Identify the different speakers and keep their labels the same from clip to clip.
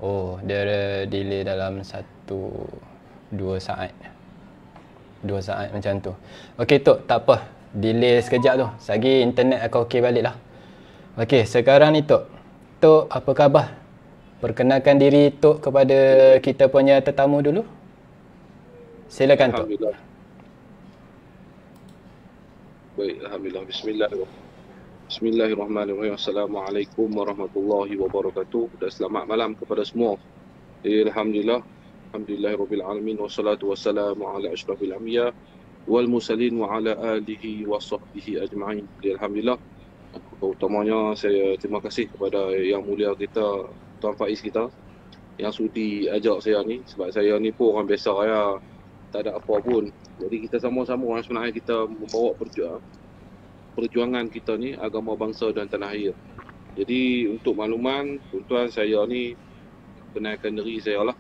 Speaker 1: Oh, dia ada delay dalam 2 saat. 2 saat macam tu. Okey Tok, tak apa. Delay sekejap tu. Selagi internet akan okey balik lah. Okey, sekarang ni Tok. Tok, apa khabar? Perkenalkan diri Tok kepada kita punya tetamu dulu. Silakan Tok.
Speaker 2: Alhamdulillah. Baik, Alhamdulillah. Bismillahirrahmanirrahim. Assalamualaikum warahmatullahi wabarakatuh. Dan selamat malam kepada semua. Alhamdulillah. Alhamdulillahirabbil alamin wassalatu wassalamu ala asyrafil anbiya wal mursalin wa ala alihi wa sahbihi ajma'in. Alhamdulillah. Utamanya saya terima kasih kepada yang mulia kita, Tuan Faiz kita, yang sudi ajak saya ni, sebab saya ni pun orang biasa ya, tak ada apa pun. Jadi kita sama-sama orang sebenarnya kita membawa perjuangan kita ni, agama bangsa dan tanah air. Jadi untuk makluman, tuan-tuan, saya ni kenalkan diri saya lah.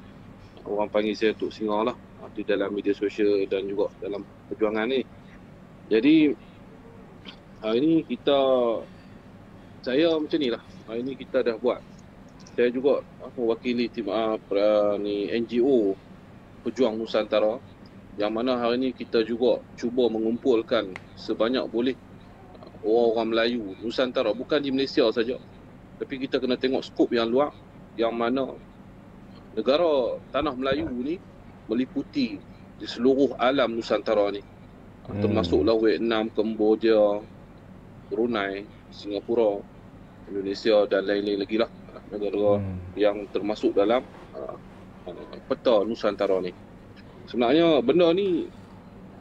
Speaker 2: Orang panggil saya Tok Singa lah di dalam media sosial dan juga dalam perjuangan ni. Jadi hari ni saya macam ni lah. Hari ni kita dah buat. Saya juga mewakili tim NGO Pejuang Nusantara, yang mana hari ni kita juga cuba mengumpulkan sebanyak boleh orang-orang Melayu Nusantara, bukan di Malaysia saja, tapi kita kena tengok skop yang luar, yang mana negara tanah Melayu ni meliputi di seluruh alam Nusantara ni, termasuklah Vietnam, Kemboja, Brunei, Singapura, Indonesia dan lain-lain lagi lah negara yang termasuk dalam peta Nusantara ni. Sebenarnya benda ni,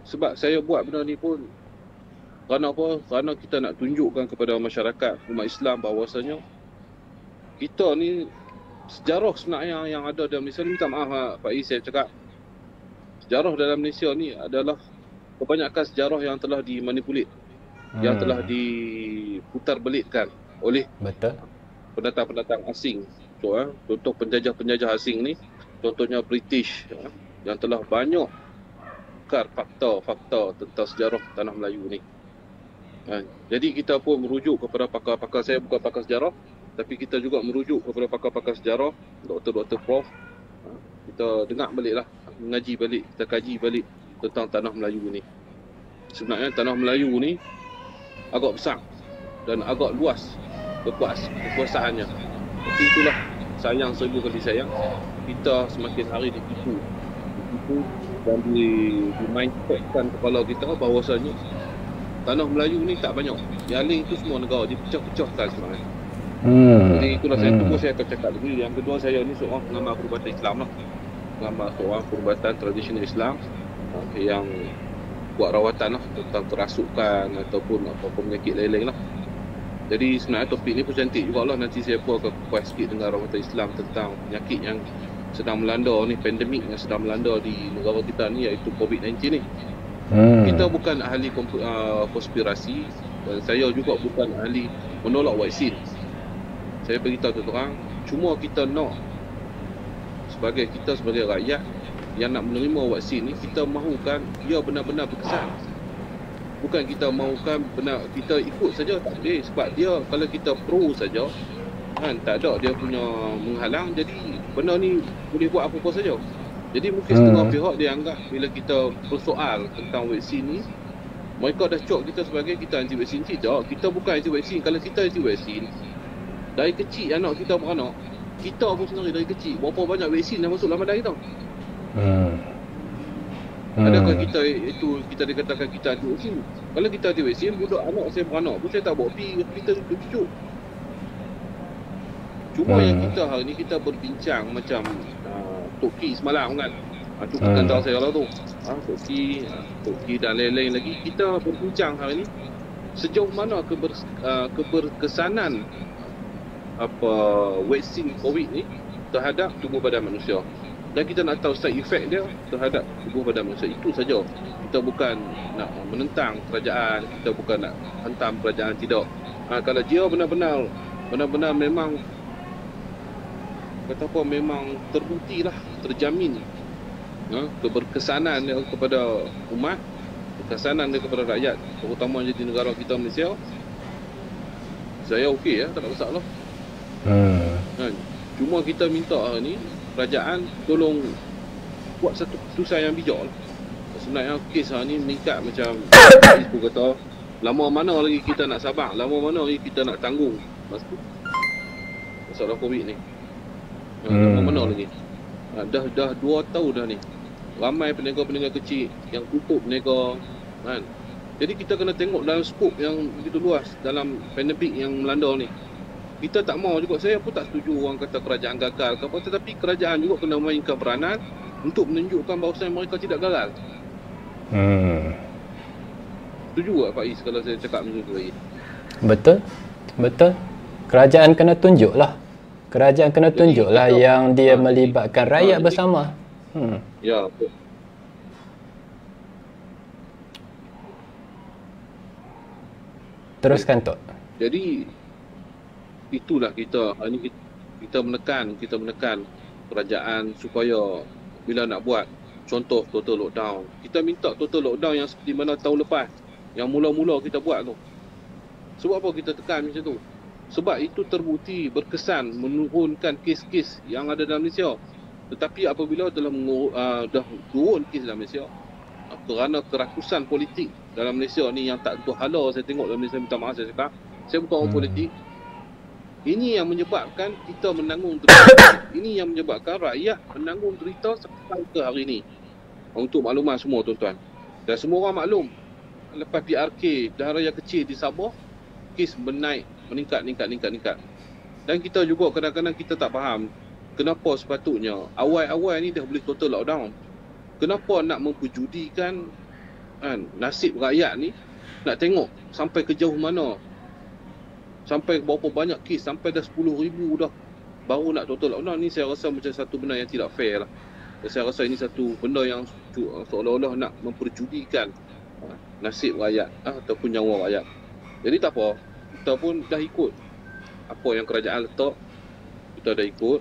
Speaker 2: sebab saya buat benda ni pun kerana apa? Kerana kita nak tunjukkan kepada masyarakat umat Islam bahawasanya kita ni sejarah sebenarnya yang ada dalam Malaysia ni, minta maaf Pak Is, saya cakap sejarah dalam Malaysia ni adalah kebanyakan sejarah yang telah dimanipulit, yang telah diputar belitkan oleh pendatang-pendatang asing. Contoh penjajah-penjajah asing ni, contohnya British, yang telah banyak tukar fakta-fakta tentang sejarah tanah Melayu ni. Jadi kita pun merujuk kepada pakar-pakar, saya bukan pakar sejarah, tapi kita juga merujuk kepada pakar-pakar sejarah, doktor-doktor, prof. Kita dengar balik lah, mengaji balik, kita kaji balik tentang tanah Melayu ni. Sebenarnya tanah Melayu ni agak besar dan agak luas kekuasaannya. Tapi itulah, sayang, 1000 kali sayang, kita semakin hari ditipu dan dimainkan kepala kita bahawasanya tanah Melayu ni tak banyak. Yang lain tu semua negara dipecah-pecahkan sebenarnya. Jadi itulah saya akan cakap dulu. Yang kedua, saya ni seorang pengamal perubatan Islam lah. Pengamal seorang perubatan tradisional Islam yang buat rawatan lah tentang kerasukan ataupun apa-apa penyakit lain-lain lah. Jadi sebenarnya topik ni pun cantik jugalah. Nanti saya pun akan kupas sikit dengan rawatan Islam tentang penyakit yang sedang melanda ni, pandemik yang sedang melanda di negara kita ni, iaitu COVID-19 ni. Kita bukan ahli konspirasi, dan saya juga bukan ahli menolak vaksin. Saya beritahu kepada orang, cuma kita nak sebagai rakyat yang nak menerima vaksin ni, kita mahukan dia benar-benar berkesan. Bukan kita mahukan benar kita ikut saja, tak boleh. Sebab dia, kalau kita pro saja kan, tak ada dia punya menghalang, jadi benda ni boleh buat apa-apa saja. Jadi mungkin setengah pihak dia anggap bila kita bersoal tentang vaksin ni, mereka dah cok kita sebagai kita anti vaksin. Tidak, kita bukan anti vaksin. Kalau kita anti vaksin, dari kecil anak kita beranak, kita pun sendiri dari kecil, berapa banyak vaksin yang masuk dalam badan kita. Adakah kita dikatakan kita anti vaksin? Kalau kita anti vaksin, budak anak saya beranak pun saya tak bawa pergi hospital untuk cucuk. Cuma yang kita hari ni kita berbincang macam Tok Ki semalam kan, tu kantau saya lah tu, Tok Ki dan lain-lain lagi. Kita berbincang hari ni sejauh mana keberkesanan vaksin COVID ni terhadap tubuh badan manusia, dan kita nak tahu side effect dia terhadap tubuh badan manusia. Itu saja. Kita bukan nak menentang kerajaan, kita bukan nak hantam kerajaan, tidak. Kalau dia benar-benar memang memang terbukti lah, terjamin keberkesanan dia kepada umat, keberkesanan dia kepada rakyat, terutama di negara kita Malaysia, saya okey ya, tak ada masalah. Cuma kita minta hari ni kerajaan tolong buat satu keputusan yang bijak lah. Sebenarnya kes hari ni meningkat macam Faiz pun kata, lama mana lagi kita nak sabar, lama mana lagi kita nak tanggung masalah COVID ni. Lama mana lagi. Dah 2 tahun dah ni. Ramai peniaga-peniaga kecil yang tutup peniaga kan. Jadi kita kena tengok dalam skop yang begitu luas dalam pandemik yang melanda ni. Kita tak mau juga, saya pun tak setuju orang kata kerajaan gagal ke apa, tetapi kerajaan juga kena mainkan peranan untuk menunjukkan bahawa mereka tidak gagal. Setuju tak Faiz kalau saya cakap macam tu lagi?
Speaker 1: Betul. Kerajaan kena tunjuklah. Kerajaan kena tunjuklah yang dia melibatkan rakyat bersama.
Speaker 2: Ya, betul.
Speaker 1: Teruskan Tok.
Speaker 2: Jadi itulah kita hari ni kita menekan kerajaan supaya bila nak buat contoh total lockdown, kita minta total lockdown yang seperti mana tahun lepas yang mula-mula kita buat tu. Sebab apa kita tekan macam tu? Sebab itu terbukti berkesan menurunkan kes-kes yang ada dalam Malaysia. Tetapi apabila dah turun kes dalam Malaysia kerana kerakusan politik dalam Malaysia ni yang tak tentu hala, saya tengok dalam Malaysia, minta maaf saya cakap, saya bukan orang politik. Ini yang menyebabkan kita menanggung derita. Ini yang menyebabkan rakyat menanggung derita sampai ke hari ini. Untuk maklumat semua tuan-tuan. Dan semua orang maklum, lepas PRK dan raya kecil di Sabah, kes meningkat. Dan kita juga kadang-kadang kita tak faham kenapa sepatutnya awal-awal ni dah boleh total lockdown. Kenapa nak memperjudikan nasib rakyat ni, nak tengok sampai ke jauh mana, sampai berapa banyak kes, sampai dah 10,000 dah baru nak total lockdown. Ni saya rasa macam satu benda yang tidak fair lah. Saya rasa ini satu benda yang seolah-olah nak memperjudikan nasib rakyat ataupun nyawa rakyat. Jadi tak apa, kita pun dah ikut apa yang kerajaan letak. Kita dah ikut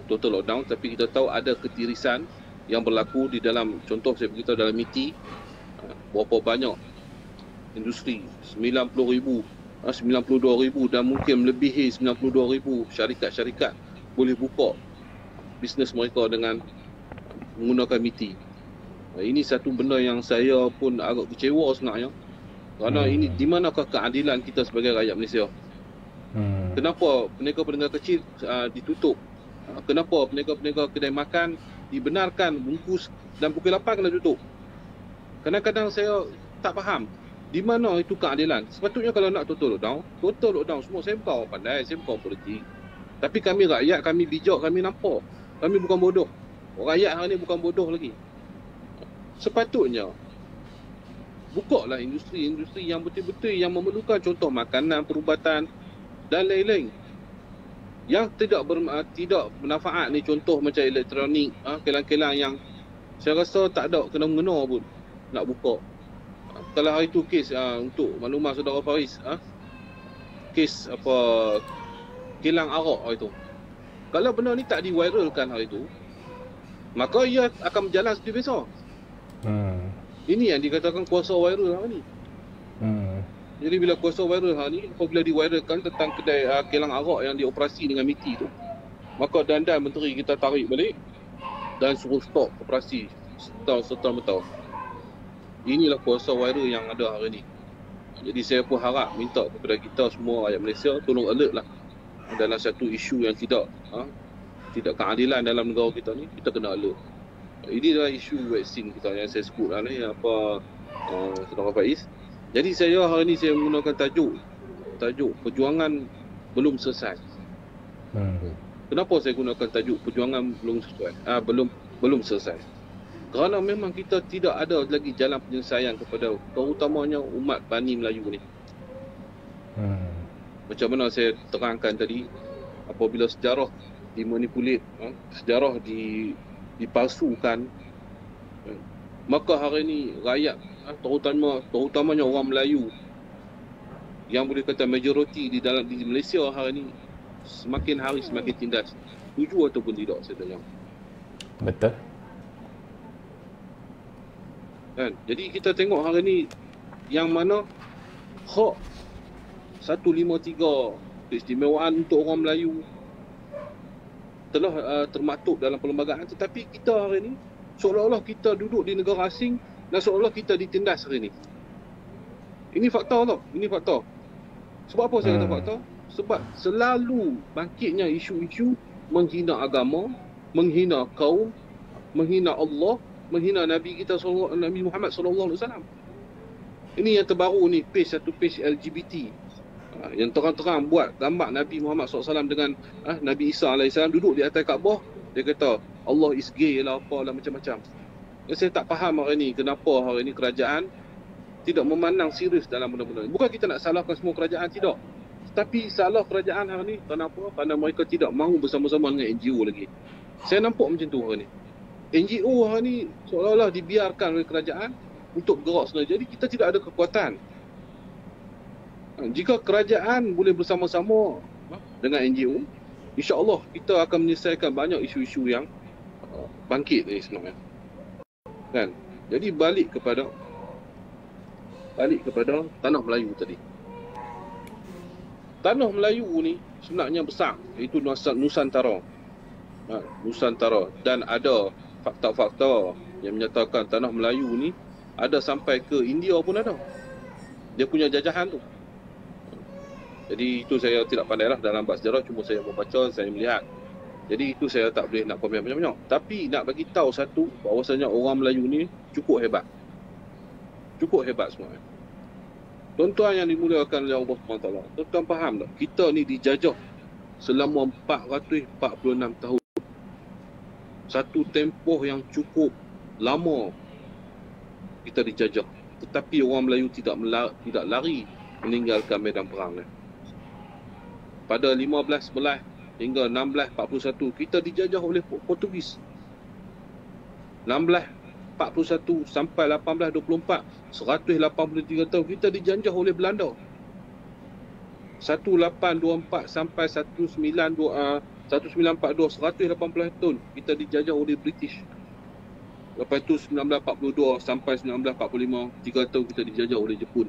Speaker 2: total lockdown, tapi kita tahu ada ketirisan yang berlaku di dalam, contoh saya beritahu dalam MITI, berapa banyak industri, 90,000, 92,000 dan mungkin melebihi 92,000 syarikat-syarikat boleh buka bisnes mereka dengan menggunakan MITI. Ini satu benda yang saya pun agak kecewa sebenarnya. Kerana ini di manakah keadilan kita sebagai rakyat Malaysia? Kenapa peniaga-peniaga kecil ditutup? Kenapa peniaga-peniaga kedai makan dibenarkan bungkus dan pukul 8 kena tutup? Kadang-kadang saya tak faham di mana itu keadilan. Sepatutnya kalau nak total lockdown semua. Saya bukan orang pandai, saya bukan orang politik. Tapi kami rakyat, kami bijak, kami nampak. Kami bukan bodoh. Rakyat hari ni bukan bodoh lagi. Sepatutnya bukalah industri-industri yang betul-betul yang memerlukan, contoh makanan, perubatan dan lain-lain. Yang tidak bermanfaat ni, contoh macam elektronik, kelang-kelang yang saya rasa tak ada kena-mengena pun nak buka. Kalau hari tu kes untuk maklumat saudara Faiz, kes apa kilang arak hari tu. Kalau benda ni tak di-viralkan hari tu, maka ia akan berjalan seperti biasa. Ini yang dikatakan kuasa viral hari ni. Jadi bila kuasa viral hari ni, apabila di-viralkan tentang kedai kilang arak yang dioperasi dengan MITI tu, maka dandan menteri kita tarik balik dan suruh stop operasi serta-merta. Inilah kuasa viral yang ada hari ni. Jadi saya pun harap, minta kepada kita semua rakyat Malaysia, tolong alert lah dalam satu isu yang tidak keadilan dalam negara kita ni. Kita kena alert. Ini adalah isu vaksin kita yang saya sebut lah ni, saudara Faiz. Jadi saya hari ni saya menggunakan tajuk perjuangan belum selesai. Kenapa saya gunakan tajuk perjuangan belum selesai? Belum selesai. Kerana memang kita tidak ada lagi jalan penyelesaian kepada terutamanya umat Bani Melayu ni. Macam mana saya terangkan tadi, apabila sejarah dimanipulit, sejarah dipalsukan, maka hari ini rakyat, terutamanya orang Melayu yang boleh kata majoriti di Malaysia hari ini, semakin hari semakin tindas. Setuju ataupun tidak saya tanya?
Speaker 1: Betul.
Speaker 2: Kan? Jadi kita tengok hari ni yang mana hak 153 keistimewaan untuk orang Melayu telah termaktub dalam perlembagaan, tetapi kita hari ni seolah-olah kita duduk di negara asing dan seolah-olah kita ditindas hari ni. Ini fakta tau, ini fakta. Sebab apa saya kata fakta? Sebab selalu bangkitnya isu-isu menghina agama, menghina kaum, menghina Allah, menghina Nabi kita Nabi Muhammad SAW. Ini yang terbaru ni, satu page LGBT. Yang terang-terang buat gambar Nabi Muhammad SAW dengan Nabi Isa AS duduk di atas Kaabah. Dia kata Allah is gay lah, apalah macam-macam. Saya tak faham hari ni kenapa hari ni kerajaan tidak memandang serius dalam benda-benda. Bukan kita nak salahkan semua kerajaan, tidak. Tapi salah kerajaan hari ni kenapa? Kerana mereka tidak mahu bersama-sama dengan NGO lagi. Saya nampak macam tu hari ni. NGO hari ni seolah-olah dibiarkan oleh kerajaan untuk bergerak sendiri. Jadi kita tidak ada kekuatan. Jika kerajaan boleh bersama-sama dengan NGO, insya-Allah kita akan menyelesaikan banyak isu-isu yang bangkit ni sebenarnya. Kan? Jadi balik kepada tanah Melayu tadi. Tanah Melayu ni sebenarnya besar, iaitu Nusantara. Nusantara, dan ada fakta-fakta yang menyatakan tanah Melayu ni ada sampai ke India pun ada. Dia punya jajahan tu. Jadi itu saya tidak pandai lah dalam bab sejarah, cuma saya membaca, saya melihat. Jadi itu saya tak boleh nak komen banyak-banyak. Tapi nak bagi tahu satu, bahawasanya orang Melayu ni cukup hebat. Cukup hebat sebenarnya. Tuan-tuan yang dimuliakan oleh Allah SWT, tuan-tuan faham tak? Kita ni dijajah selama 446 tahun. Satu tempoh yang cukup lama kita dijajah. Tetapi orang Melayu tidak lari meninggalkan medan perang ni. Pada 15 hingga 1641 kita dijajah oleh Portugis. 1641 sampai 1824, 183 tahun kita dijajah oleh Belanda. 1824 sampai 1942, 180 tahun kita dijajah oleh British. Lepas tu 1942 sampai 1945, 3 tahun kita dijajah oleh Jepun.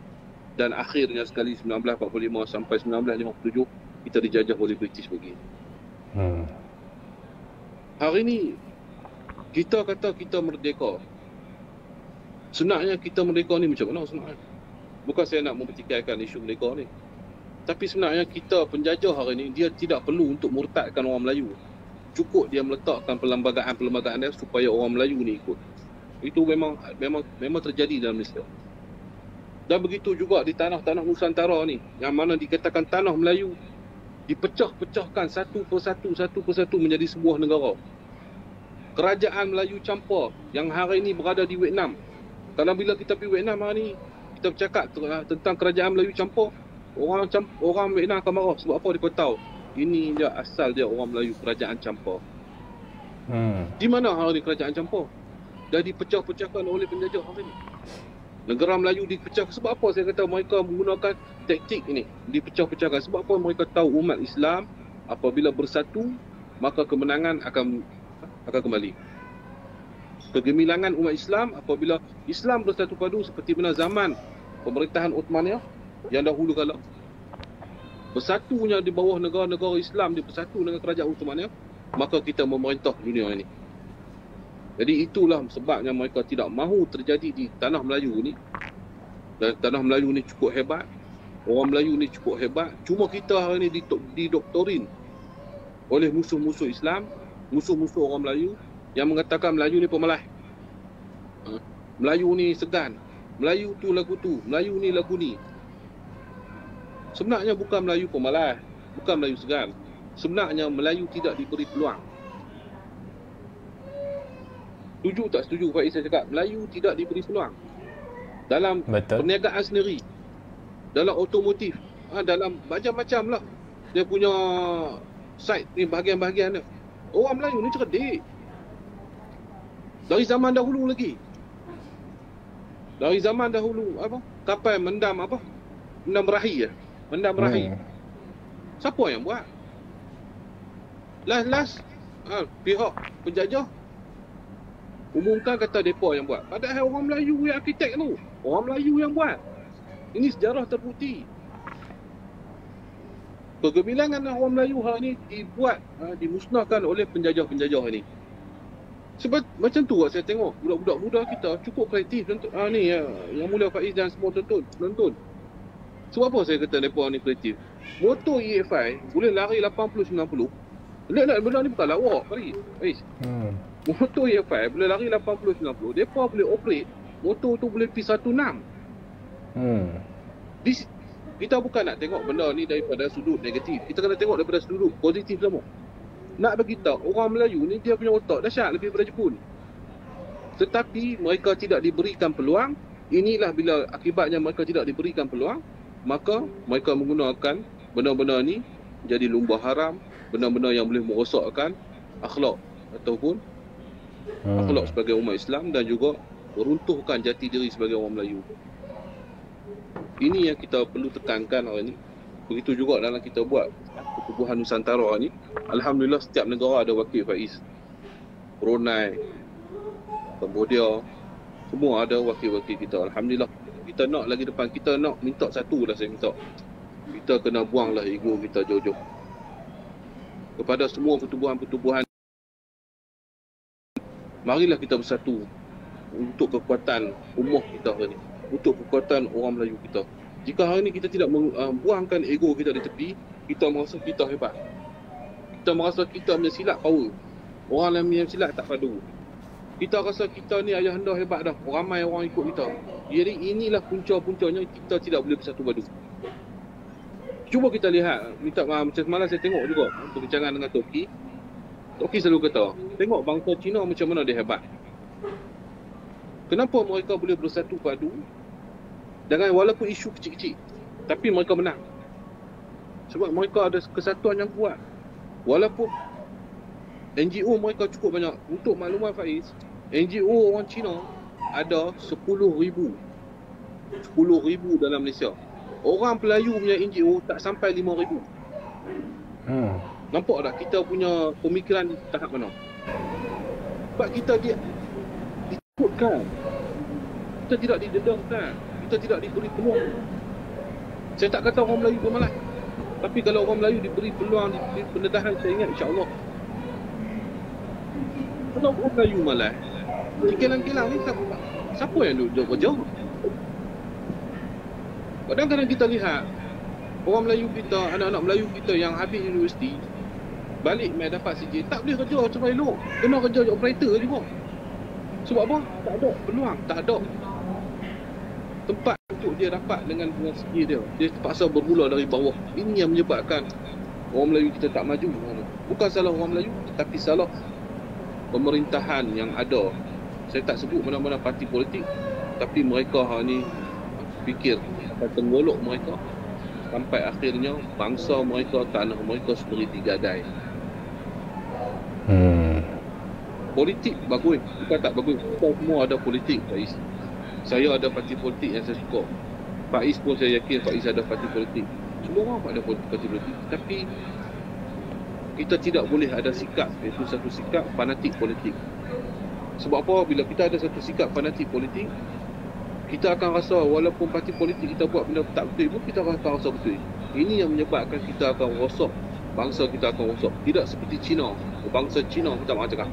Speaker 2: Dan akhirnya sekali 1945 sampai 1957 kita dijajah oleh British lagi. Hari ni kita kata kita merdeka. Sebenarnya kita merdeka ni macam mana sebenarnya? Bukan saya nak mempertikaikan isu merdeka ni. Tapi sebenarnya kita penjajah hari ni, dia tidak perlu untuk murtadkan orang Melayu. Cukup dia meletakkan perlembagaan dia supaya orang Melayu ni ikut. Itu memang terjadi dalam Malaysia. Dan begitu juga di tanah-tanah Nusantara ni, yang mana dikatakan tanah Melayu dipecah-pecahkan satu persatu menjadi sebuah negara. Kerajaan Melayu campur yang hari ini berada di Vietnam. Kalau bila kita pergi Vietnam hari ni, kita bercakap tentang kerajaan Melayu campur, orang Vietnam akan marah. Sebab apa? Dia tahu ini dia asal dia orang Melayu, kerajaan campur. Di mana hari ni kerajaan campur? Dah dipecah-pecahkan oleh penjajah hari ni. Negara Melayu dipecahkan. Sebab apa saya kata mereka menggunakan taktik ini, dipecah-pecahkan? Sebab apa? Mereka tahu umat Islam apabila bersatu, maka kemenangan akan kembali. Kegemilangan umat Islam apabila Islam bersatu padu, seperti mana zaman pemerintahan Uthmaniyah yang dahulu kala. Bersatunya di bawah negara-negara Islam, dia bersatu dengan kerajaan Uthmaniyah, maka kita memerintah dunia ini. Jadi itulah sebabnya mereka tidak mahu terjadi di tanah Melayu ni. Dan tanah Melayu ni cukup hebat. Orang Melayu ni cukup hebat. Cuma kita hari ni didoktorin oleh musuh-musuh Islam, musuh-musuh orang Melayu, yang mengatakan Melayu ni pemalas. Melayu ni segan. Melayu tu lagu tu, Melayu ni lagu ni. Sebenarnya bukan Melayu pemalas, bukan Melayu segan. Sebenarnya Melayu tidak diberi peluang. Setuju tak setuju Faiz saya cakap? Melayu tidak diberi peluang. Dalam perniagaan sendiri, dalam otomotif, dalam macam-macam lah. Dia punya side ni, bahagian-bahagian dia. Orang Melayu ni cerdik. Dari zaman dahulu lagi. Dari zaman dahulu, kapal mendam mendam berahi. Mendam berahi. Siapa yang buat? Last pihak penjajah umumkan kata mereka yang buat. Padahal orang Melayu yang arkitek tu. Orang Melayu yang buat. Ini sejarah terbukti. Kegemilangan orang Melayu hari ni dibuat, dimusnahkan oleh penjajah-penjajah ni. Sebab macam tu saya tengok budak-budak muda kita cukup kreatif ni yang Mulia Faiz dan semua tonton. Sebab apa saya kata mereka ni kreatif? Motor EFI boleh lari 80-90. Benda ni bukan lawak Faiz. Motor EFI boleh lari 80-90. Mereka boleh operate motor tu boleh pergi 16. Kita bukan nak tengok benda ni daripada sudut negatif. Kita kena tengok daripada sudut positif semua. Nak beritahu orang Melayu ni dia punya otak dahsyat lebih daripada Jepun. Tetapi mereka tidak diberikan peluang. Inilah bila akibatnya mereka tidak diberikan peluang, maka mereka menggunakan benda-benda ni jadi lumba haram, benda-benda yang boleh merosakkan akhlak ataupun akhlak sebagai umat Islam dan juga meruntuhkan jati diri sebagai orang Melayu. Ini yang kita perlu tekankan hari ni. Begitu juga dalam kita buat pertubuhan Nusantara ni. Alhamdulillah setiap negara ada wakil Faiz. Brunei, Cambodia, semua ada wakil-wakil kita. Alhamdulillah. Kita nak lagi depan, kita nak minta satu dah saya minta. Kita kena buanglah ego kita jauh-jauh. Kepada semua pertubuhan-pertubuhan, marilah kita bersatu untuk kekuatan ummah kita hari ni. Untuk kekuatan orang Melayu kita. Jika hari ni kita tidak buangkan ego kita di tepi, kita merasa kita hebat. Kita merasa kita punya silat power. Orang lain punya silat tak padu. Kita rasa kita ni ayahanda hebat dah. Ramai orang ikut kita. Jadi inilah punca-puncanya kita tidak boleh bersatu padu. Cuba kita lihat, minta maaf, macam semalam saya tengok juga perbincangan dengan Toki. Toki selalu kata, tengok bangsa Cina macam mana dia hebat. Kenapa mereka boleh bersatu padu dengan walaupun isu kecil-kecil, tapi mereka menang? Sebab mereka ada kesatuan yang kuat. Walaupun NGO mereka cukup banyak. Untuk makluman Faiz, NGO orang Cina ada 10,000 dalam Malaysia. Orang Melayu punya NGO tak sampai 5,000. Nampak tak kita punya pemikiran tahap mana? Sebab kita ditakutkan. Kita tidak didedahkan. Kita tidak diberi peluang. Saya tak kata orang Melayu bermalas. Tapi kalau orang Melayu diberi peluang, diberi pendedahan, saya ingat insya-Allah. Kalau orang Melayu malas, kilang-kilang ni siapa yang duduk kerja? Kadang-kadang kita lihat orang Melayu kita, anak-anak Melayu kita yang habis universiti, balik mai dapat CJ, tak boleh kerja macam elok. Kena kerja jadi operator juga. Sebab apa? Tak ada peluang, tak ada tempat untuk dia dapat dengan skill dia. Dia terpaksa bermula dari bawah. Ini yang menyebabkan orang Melayu kita tak maju. Bukan salah orang Melayu, tetapi salah pemerintahan yang ada. Saya tak sebut mana-mana parti politik, tapi mereka hari ni fikir akan tenggolok mereka sampai akhirnya bangsa mereka, tanah mereka seperti gadai. Politik bagus, bukan tak bagus. Kita semua ada politik, Faiz. Saya ada parti politik yang saya suka. Faiz pun saya yakin Faiz ada parti politik. Semua orang ada parti politik. Tapi kita tidak boleh ada sikap, iaitu satu sikap fanatik politik. Sebab apa? Bila kita ada satu sikap fanatik politik, kita akan rasa walaupun parti politik kita buat benda tak betul pun kita akan rasa betul. Ini yang menyebabkan kita akan rosak. Bangsa kita akan rosak. Tidak seperti Cina. Bangsa Cina kita mahu cakap,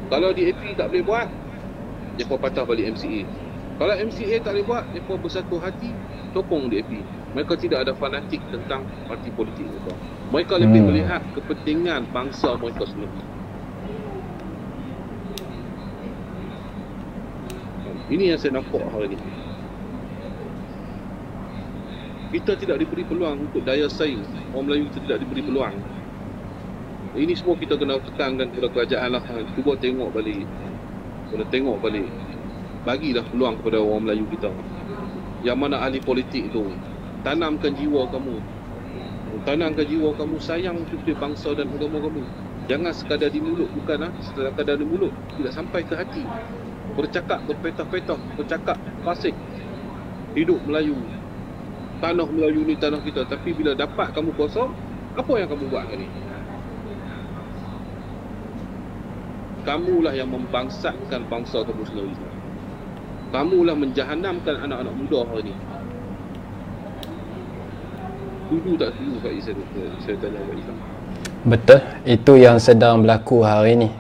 Speaker 2: kalau DAP tak boleh buat, mereka patah balik MCA. Kalau MCA tak boleh buat, mereka bersatu hati sokong DAP. Mereka tidak ada fanatik tentang parti politik mereka. Mereka lebih melihat kepentingan bangsa mereka sendiri. Ini yang saya nampak hari ini. Kita tidak diberi peluang untuk daya saing. Orang Melayu kita tidak diberi peluang. Ini semua kita kena tekankan kepada kerajaan lah. Cuba tengok balik. Kena tengok balik. Bagilah peluang kepada orang Melayu kita. Yang mana ahli politik tu, tanamkan jiwa kamu. Tanamkan jiwa kamu sayang untuk bangsa dan agama kamu. Jangan sekadar di mulut. Bukan sekadar di mulut. Tidak sampai ke hati. Bercakap, berpetah-petah, bercakap fasik. Hidup Melayu. Tanah Melayu ni tanah kita. Tapi bila dapat kamu kuasa, apa yang kamu buat hari ni? Kamulah yang membangsatkan bangsa kamu sendiri. Kamulah menjahanamkan anak-anak muda hari ni. Setuju tak setuju Faiz saya tanya Faiz lah.
Speaker 1: Betul, itu yang sedang berlaku hari ni.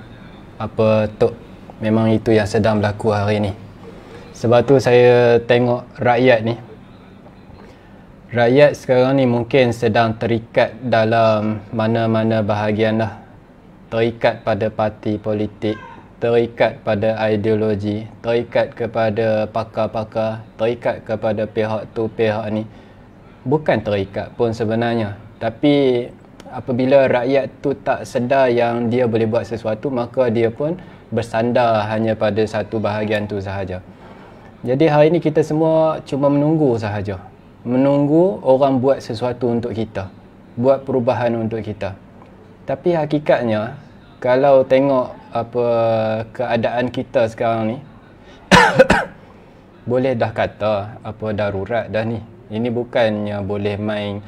Speaker 1: Apa Tok? Memang itu yang sedang berlaku hari ni. Sebab tu saya tengok rakyat ni. Rakyat sekarang ni mungkin sedang terikat dalam mana-mana bahagian dah. Terikat pada parti politik, terikat pada ideologi, terikat kepada pakar-pakar, terikat kepada pihak tu, pihak ni. Bukan terikat pun sebenarnya. Tapi apabila rakyat tu tak sedar yang dia boleh buat sesuatu, maka dia pun bersandar hanya pada satu bahagian tu sahaja. Jadi hari ni kita semua cuma menunggu sahaja. Menunggu orang buat sesuatu untuk kita, buat perubahan untuk kita. Tapi hakikatnya kalau tengok apa keadaan kita sekarang ni boleh dah kata apa darurat dah ni. Ini bukannya boleh main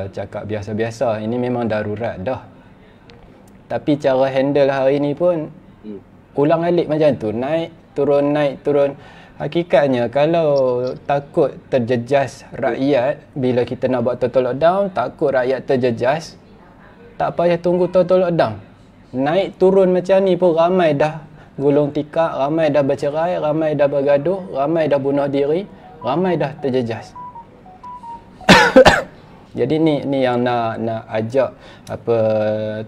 Speaker 1: cakap biasa-biasa. Ini memang darurat dah. Tapi cara handle hari ni pun ulang alik macam tu. Naik, turun, naik, turun. Hakikatnya kalau takut terjejas rakyat bila kita nak buat total lockdown, takut rakyat terjejas, tak payah tunggu total lockdown. Naik turun macam ni pun ramai dah gulung tikar, ramai dah bercerai, ramai dah bergaduh, ramai dah bunuh diri, ramai dah terjejas. Jadi ni yang nak ajak apa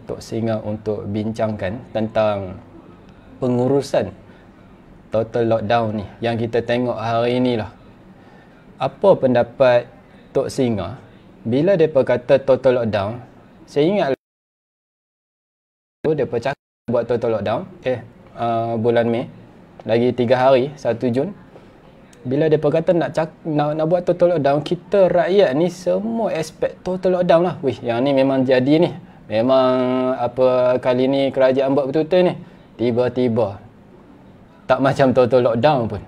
Speaker 1: Tok Singa untuk bincangkan tentang pengurusan total lockdown ni yang kita tengok hari ni lah. Apa pendapat Tok Singa bila depa kata total lockdown? Saya ingat depa cakap buat total lockdown bulan Mei, lagi 3 hari 1 Jun. Bila depa kata nak buat total lockdown, kita rakyat ni semua expect total lockdown lah. Wih, yang ni memang jadi ni. Memang apa kali ni kerajaan buat betul-betul ni. Tiba-tiba tak macam total lockdown pun.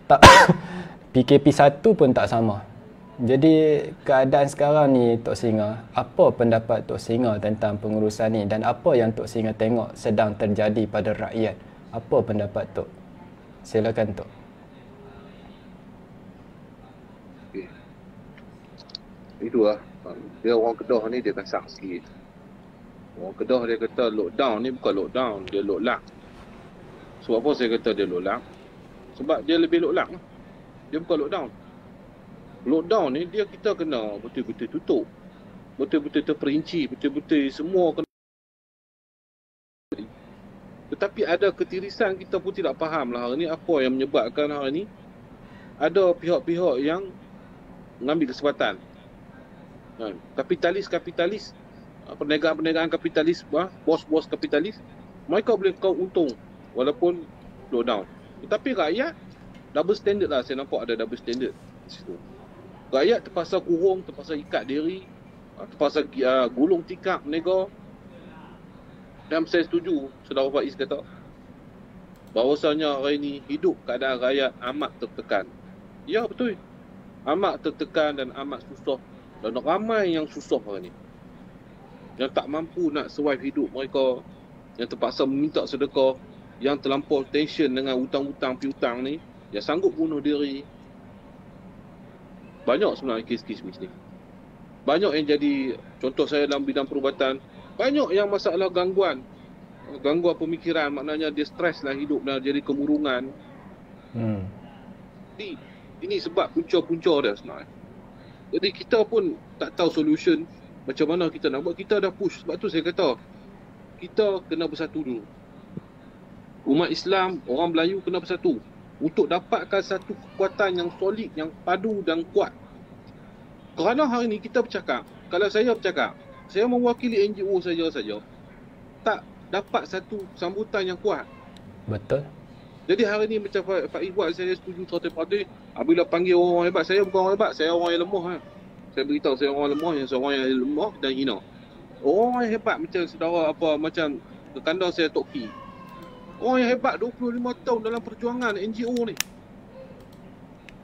Speaker 1: Tak PKP 1 pun tak sama. Jadi keadaan sekarang ni Tok Singa, apa pendapat Tok Singa tentang pengurusan ni dan apa yang Tok Singa tengok sedang terjadi pada rakyat? Apa pendapat Tok? Silakan Tok.
Speaker 2: Okay. Itulah. Dia orang Kedah ni dia kasar sikit. Orang Kedah dia kata lockdown ni bukan lockdown, dia locklock. Sebab apa saya kata dia locklock? Sebab dia lebih locklock. Dia bukan lockdown. Lockdown ni dia kita kena betul-betul tutup. Betul-betul terperinci, betul-betul semua kena. Tetapi ada ketirisan kita pun tidak faham lah hari ni apa yang menyebabkan hari ni ada pihak-pihak yang mengambil kesempatan. Kapitalis, perniagaan kapitalis, bos-bos kapitalis, mereka boleh kau untung walaupun lockdown. Tetapi rakyat double standard lah, saya nampak ada double standard di situ. Rakyat terpaksa kurung, terpaksa ikat diri, terpaksa gulung tikar berniaga. Dan saya setuju Saudara Faiz kata bahawasanya hari ini hidup keadaan rakyat amat tertekan. Ya betul, amat tertekan dan amat susah. Dan ramai yang susah hari ini, yang tak mampu nak survive hidup mereka, yang terpaksa meminta sedekah, yang terlampau tension dengan hutang-hutang piutang ni, yang sanggup bunuh diri. Banyak sebenarnya kes-kes macam ni. Banyak yang jadi, contoh saya dalam bidang perubatan, banyak yang masalah gangguan pemikiran, maknanya dia stres lah hidup dan jadi kemurungan. Ini sebab punca-punca dia sebenarnya. Jadi kita pun tak tahu solution macam mana kita nak buat. Kita dah push, sebab tu saya kata kita kena bersatu dulu. Umat Islam, orang Melayu kena bersatu untuk dapatkan satu kekuatan yang solid, yang padu dan kuat. Kerana hari ni kita bercakap, kalau saya bercakap, saya mewakili NGO saja tak dapat satu sambutan yang kuat.
Speaker 1: Betul.
Speaker 2: Jadi hari ni macam Faiz buat, saya setuju 100%. Bila panggil orang hebat, saya bukan orang hebat, saya orang yang lemah. Saya beritahu saya orang lemah, yang seorang yang lemah dan hina. Orang yang hebat macam saudara macam kekanda saya Toki. Orang yang hebat 25 tahun dalam perjuangan NGO ni.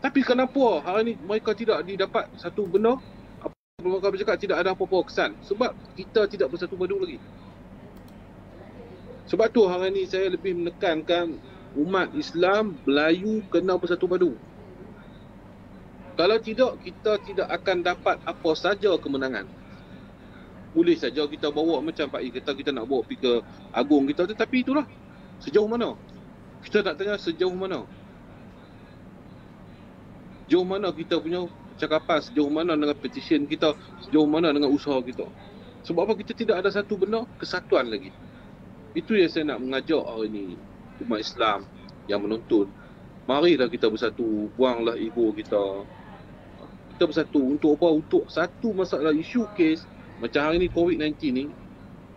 Speaker 2: Tapi kenapa hari ni mereka tidak didapat satu benda? Mereka bercakap tidak ada apa-apa kesan. Sebab kita tidak bersatu padu lagi. Sebab tu hari ni saya lebih menekankan umat Islam Melayu kena bersatu padu. Kalau tidak, kita tidak akan dapat apa saja kemenangan. Boleh saja kita bawa macam Pak I kata kita nak bawa pergi ke Agung kita, tetapi itulah sejauh mana? Kita nak tanya sejauh mana? Sejauh mana kita punya cakapan, sejauh mana dengan petition kita, sejauh mana dengan usaha kita. Sebab apa kita tidak ada satu benda kesatuan lagi. Itu yang saya nak mengajak hari ini umat Islam yang menonton. Marilah kita bersatu, buanglah ego kita. Kita bersatu untuk apa? Untuk satu masalah isu kes macam hari ni COVID-19 ni,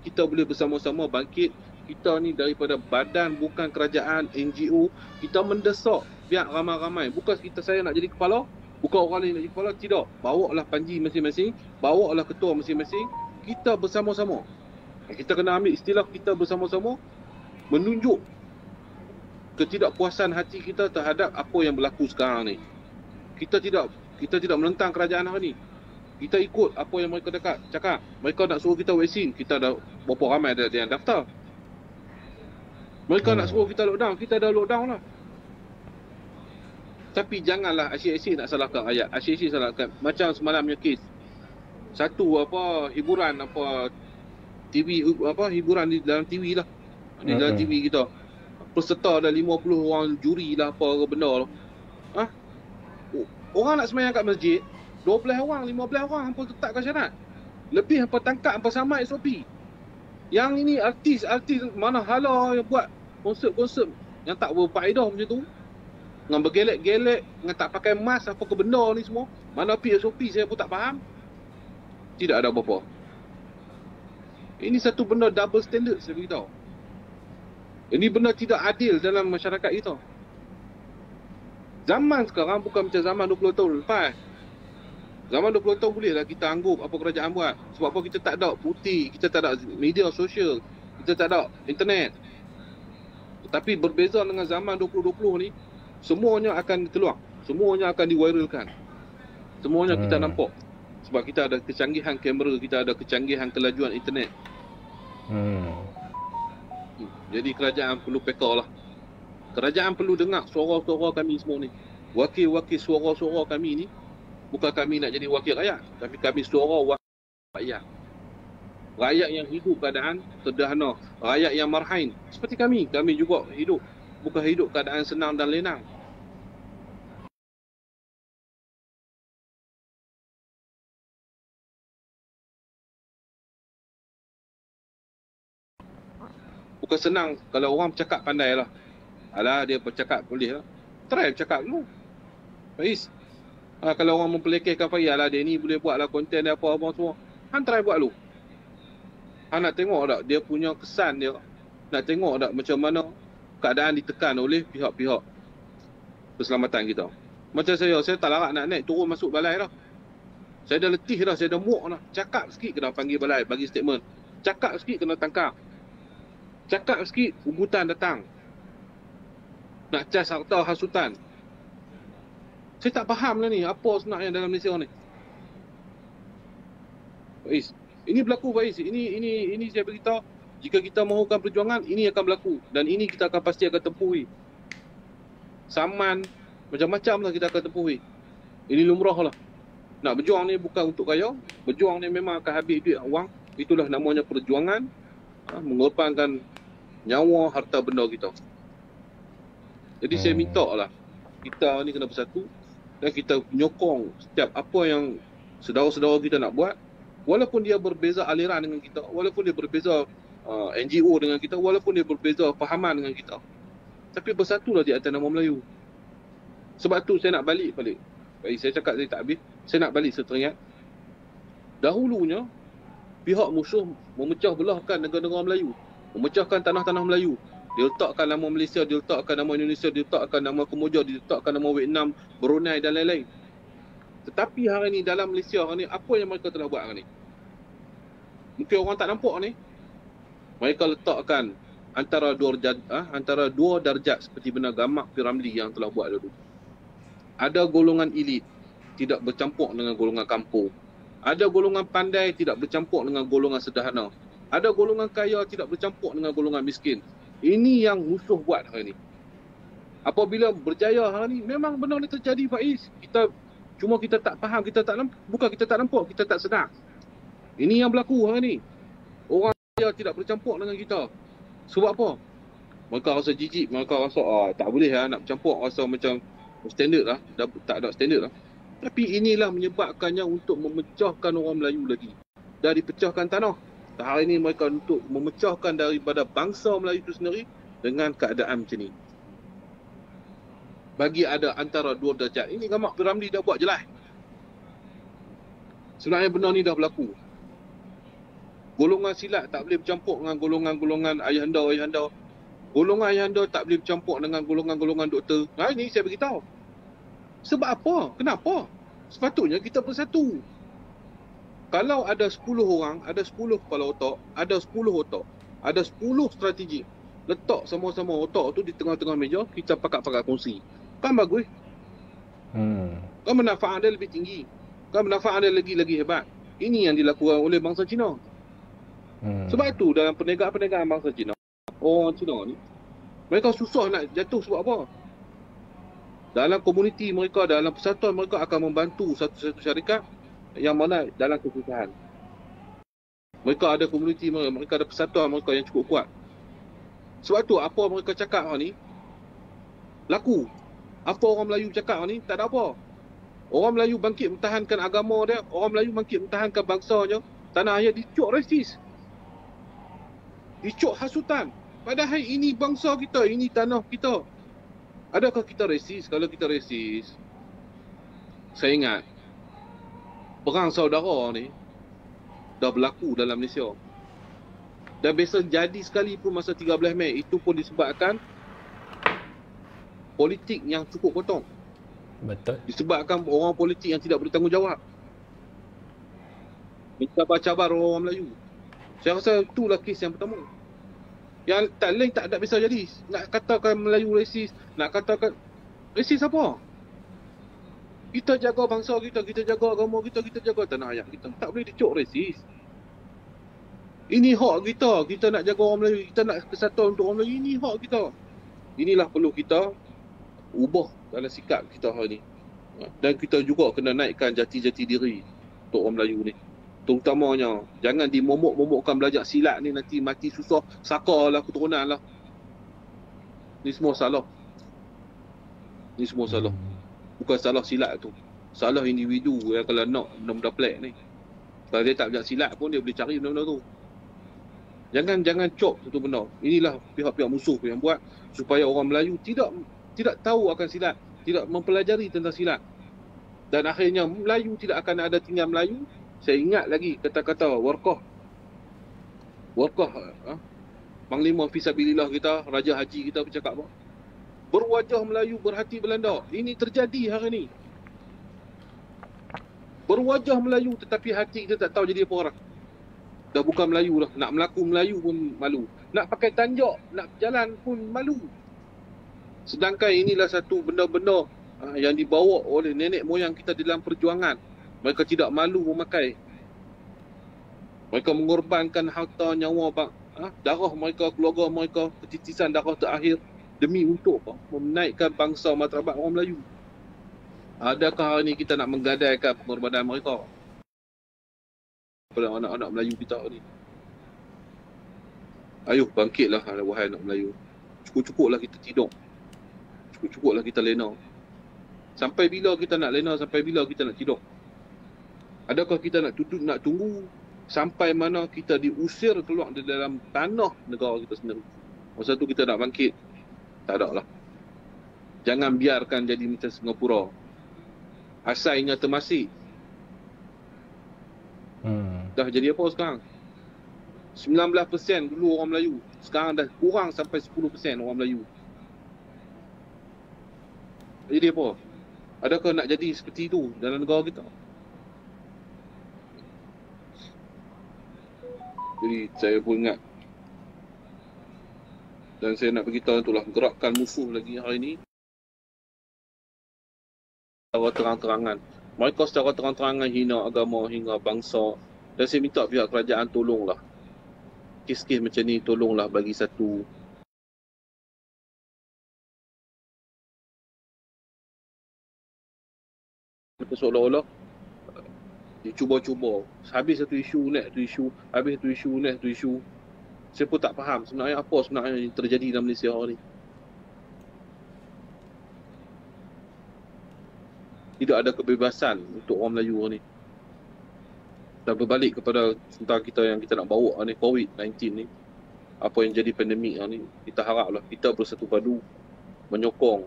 Speaker 2: kita boleh bersama-sama bangkit. Kita ni daripada badan bukan kerajaan, NGO, kita mendesak pihak ramai-ramai. Bukan saya nak jadi kepala, bukan orang lain nak jadi kepala, tidak. Bawalah panji masing-masing, bawalah ketua masing-masing. Kita bersama-sama. Kita kena ambil istilah kita bersama-sama menunjuk ketidakpuasan hati kita terhadap apa yang berlaku sekarang ni. Kita tidak menentang kerajaan hari ni. Kita ikut apa yang mereka cakap. Mereka nak suruh kita vaksin, kita dah berapa ramai ada yang daftar. Mereka nak suruh kita lockdown, kita dah lockdown lah. Tapi janganlah asyik-asyik nak salahkan rakyat. Asyik-asyik salahkan. Macam semalamnya kes. Satu hiburan TV hiburan di dalam TV lah. Di dalam TV kita. Peserta ada 50 orang juri lah apa benda lah. Orang nak semayang kat masjid 12 orang, 15 orang hampa tetapkan syarat. Lebih hampa tangkap, hampa samai SOP. Yang ini artis mana hala yang buat konsert-konsert yang tak berfaedah macam tu. Dengan bergelek-gelek, dengan tak pakai mask, apa ke benda ni semua. Mana SOP saya pun tak faham. Tidak ada apa-apa. Ini satu benda double standard saya beritahu. Ini benda tidak adil dalam masyarakat kita. Zaman sekarang bukan macam zaman 20 tahun lepas. Zaman 20 tahun bolehlah kita anggap apa kerajaan buat. Sebab apa kita tak ada putih, kita tak ada media sosial, kita tak ada internet. Tetapi berbeza dengan zaman 2020 ni, semuanya akan keluar. Semuanya akan diviralkan. Semuanya kita nampak. Sebab kita ada kecanggihan kamera, kita ada kecanggihan kelajuan internet. Jadi kerajaan perlu peka lah. Kerajaan perlu dengar suara-suara kami semua ni. Wakil-wakil suara-suara kami ni. Bukan kami nak jadi wakil rakyat, tapi kami suara wakil rakyat. Rakyat yang hidup keadaan sederhana. Rakyat yang marhain. Seperti kami. Kami juga hidup. Bukan hidup keadaan senang dan lenang. Bukan senang kalau orang bercakap pandai lah. Alah dia bercakap boleh lah. Try bercakap dulu. Faiz. Kalau orang mempelekehkan Faiz, alah dia ni boleh buat lah konten dia apa-apa semua. Han try buat dulu. Han nak tengok tak dia punya kesan dia. Nak tengok tak macam mana keadaan ditekan oleh pihak-pihak keselamatan kita. Macam saya tak larat nak naik turun masuk balai dah. Saya dah letih dah, saya dah muak dah. Cakap sikit kena panggil balai, bagi statement. Cakap sikit kena tangkap. Cakap sikit ugutan datang. Nak cas harta hasutan. Saya tak faham lah ni, apa sebenarnya dalam Malaysia ni. Faiz, ini berlaku Faiz. Ini saya beritahu. Jika kita mahukan perjuangan, ini akan berlaku. Dan ini kita akan pasti akan tempuhi. Saman, macam-macam lah kita akan tempuhi. Ini lumrah lah. Nak berjuang ni bukan untuk kaya. Berjuang ni memang akan habis duit wang. Itulah namanya perjuangan. Mengorbankan nyawa, harta benda kita. Jadi saya minta lah, kita ni kena bersatu. Dan kita menyokong setiap apa yang saudara-saudara kita nak buat. Walaupun dia berbeza aliran dengan kita, walaupun dia berbeza NGO dengan kita, walaupun dia berbeza fahaman dengan kita, tapi bersatulah di atas nama Melayu. Sebab tu saya nak balik. Saya cakap tadi tak habis. Saya nak balik seteringat. Dahulunya pihak musuh memecah belahkan negara-negara Melayu, memecahkan tanah-tanah Melayu. Dia letakkan nama Malaysia, dia letakkan nama Indonesia, dia letakkan nama Kemboja, dia letakkan nama Vietnam, Brunei dan lain-lain. Tetapi hari ni dalam Malaysia hari ni, apa yang mereka telah buat hari ni? Mungkin orang tak nampak ni. Mereka letakkan antara dua darjat seperti benar Gamak Piramli yang telah buat dulu. Ada golongan elit tidak bercampur dengan golongan kampung. Ada golongan pandai tidak bercampur dengan golongan sederhana. Ada golongan kaya tidak bercampur dengan golongan miskin. Ini yang musuh buat hari ni. Apabila berjaya hari ni, memang benar ni terjadi Faiz. Kita Cuma kita tak faham, bukan kita tak nampak, kita tak sedar. Ini yang berlaku hari ni. Orang dia tidak bercampur dengan kita. Sebab apa? Mereka rasa jijik, mereka rasa tak boleh lah nak bercampur, rasa macam standard lah, dah tak ada standard lah. Tapi inilah menyebabkannya untuk memecahkan orang Melayu lagi. Dah dipecahkan tanah. Hari ini mereka untuk memecahkan daripada bangsa Melayu itu sendiri dengan keadaan macam ni. Bagi ada antara dua derajat. Ini Gamak Piramli dah buat jelas. Sebenarnya benda ni dah berlaku. Golongan silat tak boleh bercampur dengan golongan-golongan ayahanda. Golongan ayahanda tak boleh bercampur dengan golongan-golongan doktor. Nah, ini saya beritahu. Sebab apa? Kenapa? Sepatutnya kita bersatu. Kalau ada 10 orang, ada 10 kepala otak, ada 10 otak, ada 10 strategi. Letak sama-sama otak tu di tengah-tengah meja, kita pakat-pakat kongsi. Kan bagus? Kan manfaat dia lebih tinggi. Kan manfaat dia lagi hebat. Ini yang dilakukan oleh bangsa Cina. Sebab itu dalam perniagaan bangsa Cina, orang Cina ni, mereka susah nak jatuh sebab apa? Dalam komuniti mereka, dalam persatuan mereka akan membantu satu-satu syarikat yang mana dalam kesusahan. Mereka ada komuniti mereka ada persatuan mereka yang cukup kuat. Sebab tu apa mereka cakap ni laku. Apa orang Melayu cakap ni tak ada apa. Orang Melayu bangkit mempertahankan agama dia, orang Melayu bangkit mempertahankan bangsanya, tanah air dicuk resis. Dicuk hasutan. Padahal ini bangsa kita, ini tanah kita. Adakah kita resis? Kalau kita resis, saya ingat perang saudara ni dah berlaku dalam Malaysia. Dan biasa jadi sekali pun masa 13 Mei. Itu pun disebabkan politik yang cukup potong.
Speaker 1: Betul.
Speaker 2: Disebabkan orang politik yang tidak bertanggungjawab. Mencabar-cabar orang Melayu. Saya rasa itulah kes yang pertama. Yang tak lain tak ada bisa jadi. Nak katakan Melayu resis, nak katakan resis apa? Kita jaga bangsa kita, kita jaga agama kita, kita jaga tanah air kita. Tak boleh dicuk resis. Ini hak kita. Kita nak jaga orang Melayu, kita nak kesatuan untuk orang Melayu. Ini hak kita. Inilah perlu kita ubah dalam sikap kita hari ni. Dan kita juga kena naikkan jati-jati diri untuk orang Melayu ni. Terutamanya jangan dimomok-momokkan belajar silat ni nanti mati susah, sakar lah, keturunan lah. Ni semua salah. Ni semua salah. Bukan salah silat tu. Salah individu yang kalau nak benda-benda pelik ni. Kalau dia tak belajar silat pun dia boleh cari benda-benda tu. Jangan cop satu benda. Inilah pihak-pihak musuh yang buat supaya orang Melayu tidak tahu akan silat, tidak mempelajari tentang silat. Dan akhirnya Melayu tidak akan ada tinggal Melayu. Saya ingat lagi kata-kata Warqah, Panglima Fisabilillah kita, Raja Haji kita bercakap apa? Berwajah Melayu, berhati Belanda. Ini terjadi hari ni. Berwajah Melayu tetapi hati kita tak tahu jadi apa orang. Dah bukan Melayu dah. Nak melaku Melayu pun malu. Nak pakai tanjak, nak berjalan pun malu. Sedangkan inilah satu benda-benda yang dibawa oleh nenek moyang kita dalam perjuangan. Mereka tidak malu memakai. Mereka mengorbankan harta, nyawa, darah mereka, keluarga mereka, ketitisan darah terakhir demi untuk menaikkan bangsa martabat orang Melayu. Adakah hari ini kita nak menggadaikan pengorbanan mereka pada anak-anak Melayu kita ni? Ayuh bangkitlah wahai anak Melayu. Cukup-cukuplah kita tidur. Cukup-cukuplah kita lena. Sampai bila kita nak lena, sampai bila kita nak tidur? Adakah kita nak tunggu sampai mana kita diusir keluar dari dalam tanah negara kita sendiri? Masa tu kita nak bangkit? Tak ada lah. Jangan biarkan jadi macam Singapura. Asalnya termasik. Dah jadi apa sekarang? 19% dulu orang Melayu. Sekarang dah kurang sampai 10% orang Melayu. Jadi apa? Adakah nak jadi seperti itu dalam negara kita? Jadi saya pun ingat. Dan saya nak beritahu itulah gerakkan musuh lagi hari ini. Secara terang-terangan. Mereka secara terang-terangan hina agama hingga bangsa. Dan saya minta pihak kerajaan tolonglah. Kes-kes macam ni tolonglah bagi satu Kita seolah-olah cuba-cuba. Habis satu isu, naik satu isu. Habis satu isu, naik satu isu. Saya pun tak faham sebenarnya apa sebenarnya yang terjadi dalam Malaysia hari ni. Tidak ada kebebasan untuk orang Melayu hari ni. Dan berbalik kepada tentang kita yang kita nak bawa ni, COVID-19 ni. Apa yang jadi pandemik ni. Kita haraplah kita bersatu padu menyokong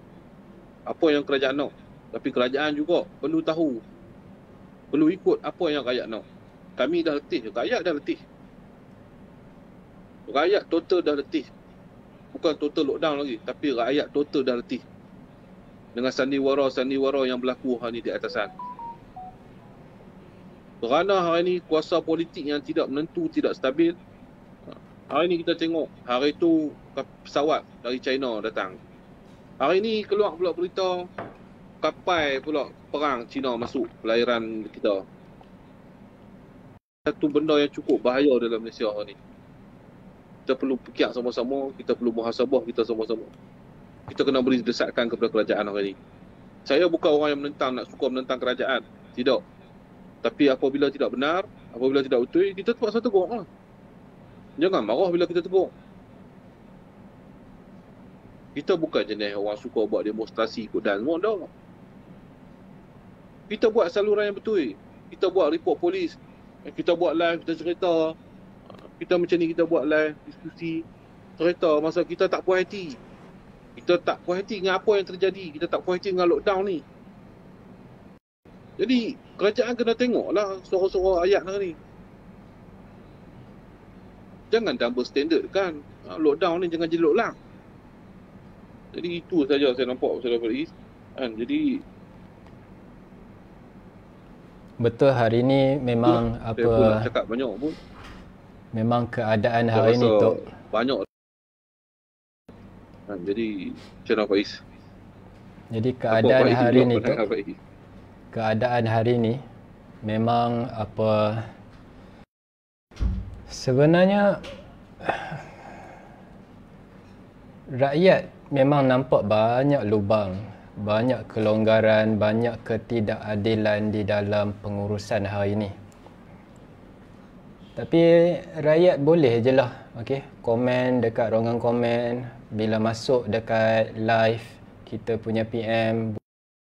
Speaker 2: apa yang kerajaan nak. Tapi kerajaan juga perlu tahu, perlu ikut apa yang rakyat nak. Kami dah letih, rakyat dah letih. Rakyat total dah letih. Bukan total lockdown lagi, tapi rakyat total dah letih dengan sandiwara-sandiwara yang berlaku hari ni di atasan. Kerana hari ni kuasa politik yang tidak menentu, tidak stabil. Hari ni kita tengok, hari tu pesawat dari China datang. Hari ni keluar pula berita kapal pula perang China masuk perairan kita. Satu benda yang cukup bahaya dalam Malaysia hari ni. Kita perlu fikir sama-sama, kita perlu muhasabah kita sama-sama. Kita kena beri desakan kepada kerajaan hari ni. Saya bukan orang yang nak suka menentang kerajaan. Tidak. Tapi apabila tidak benar, apabila tidak betul, kita terpaksa tegur lah. Jangan marah bila kita tegur. Kita bukan jenis orang suka buat demonstrasi ikut dan semua dah. Kita buat saluran yang betul. Kita buat report polis. Kita buat live, kita cerita. Kita macam ni, kita buat live, diskusi. Cerita masa kita tak puas hati. Kita tak puas hati dengan apa yang terjadi. Kita tak puas hati dengan lockdown ni. Jadi, kerajaan kena tengoklah suara-suara rakyat hari ni. Jangan double standard kan. Lockdown ni jangan jadi lockdown. Jadi itu saja saya nampak pasal Faiz. Jadi
Speaker 1: betul, hari ni memang
Speaker 2: saya pun nak cakap banyak pun.
Speaker 1: Memang keadaan hari ni tu
Speaker 2: banyak. Jadi macam mana Faiz?
Speaker 1: Jadi keadaan hari ni tu, keadaan hari ni memang sebenarnya rakyat memang nampak banyak lubang, banyak kelonggaran, banyak ketidakadilan di dalam pengurusan hari ini. Tapi rakyat boleh je lah, komen dekat ruangan komen, bila masuk dekat live, kita punya PM,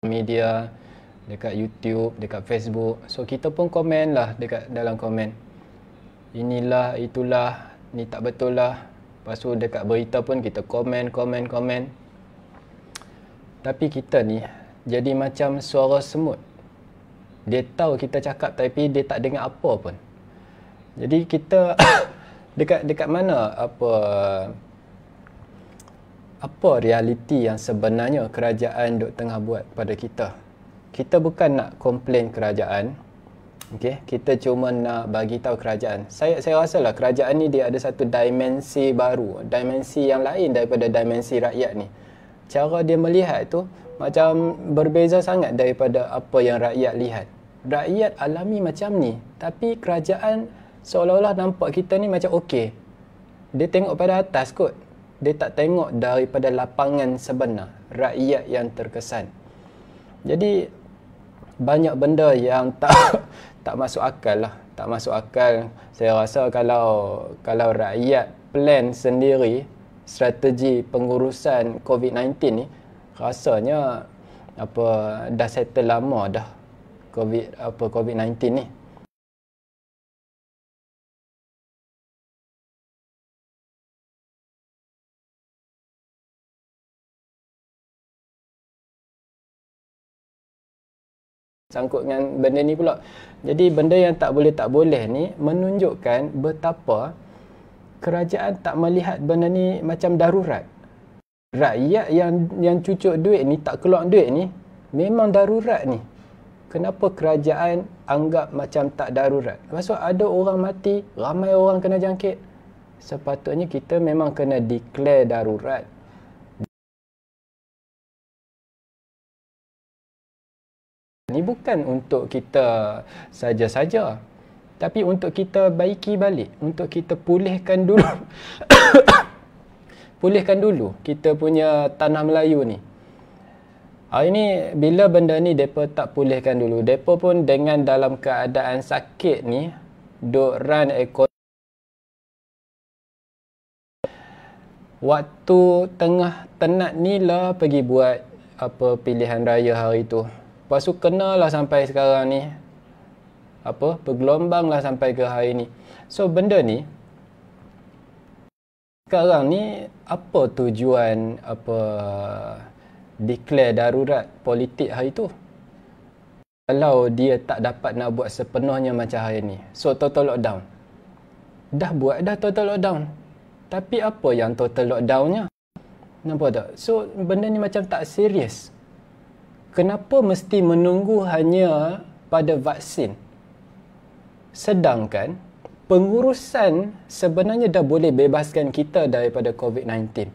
Speaker 1: media, dekat YouTube, dekat Facebook. So kita pun komen lah dekat dalam komen. Inilah, itulah, ni tak betul lah. Lepas tu dekat berita pun kita komen. Tapi kita ni jadi macam suara semut. Dia tahu kita cakap tapi dia tak dengar apa pun. Jadi kita dekat mana apa realiti yang sebenarnya kerajaan duk tengah buat pada kita. Kita bukan nak komplain kerajaan. Kita cuma nak bagi tahu kerajaan. Saya rasalah kerajaan ni dia ada satu dimensi baru, dimensi yang lain daripada dimensi rakyat ni. Cara dia melihat tu macam berbeza sangat daripada apa yang rakyat lihat. Rakyat alami macam ni, tapi kerajaan seolah-olah nampak kita ni macam okey. Dia tengok pada atas kot. Dia tak tengok daripada lapangan sebenar, rakyat yang terkesan. Jadi banyak benda yang tak masuk akal lah. Tak masuk akal. Saya rasa kalau rakyat plan sendiri strategi pengurusan COVID-19 ni, rasanya dah settle lama dah COVID-19 ni. Sangkut dengan benda ni pula. Jadi benda yang tak boleh ni menunjukkan betapa kerajaan tak melihat benda ni macam darurat. Rakyat yang cucuk duit ni, tak keluar duit ni, memang darurat ni. Kenapa kerajaan anggap macam tak darurat? Lepas tu ada orang mati, ramai orang kena jangkit. Sepatutnya kita memang kena declare darurat. Ini bukan untuk kita saja-saja, tapi untuk kita baiki balik, untuk kita pulihkan dulu. Pulihkan dulu kita punya tanah Melayu ni. Hari ni bila benda ni depa tak pulihkan dulu, depa pun dengan dalam keadaan sakit ni duk run ekonomi. Waktu tengah tenat ni lah pergi buat apa pilihan raya hari tu. Lepas tu kenalah sampai sekarang ni. Apa bergelombang lah sampai ke hari ni. So benda ni sekarang ni apa tujuan apa declare darurat politik hari tu? Kalau dia tak dapat nak buat sepenuhnya macam hari ni. So total lockdown. Dah buat dah total lockdown. Tapi apa yang total lockdownnya? Nampak tak? So benda ni macam tak serius. Kenapa mesti menunggu hanya pada vaksin? Sedangkan pengurusan sebenarnya dah boleh bebaskan kita daripada COVID-19.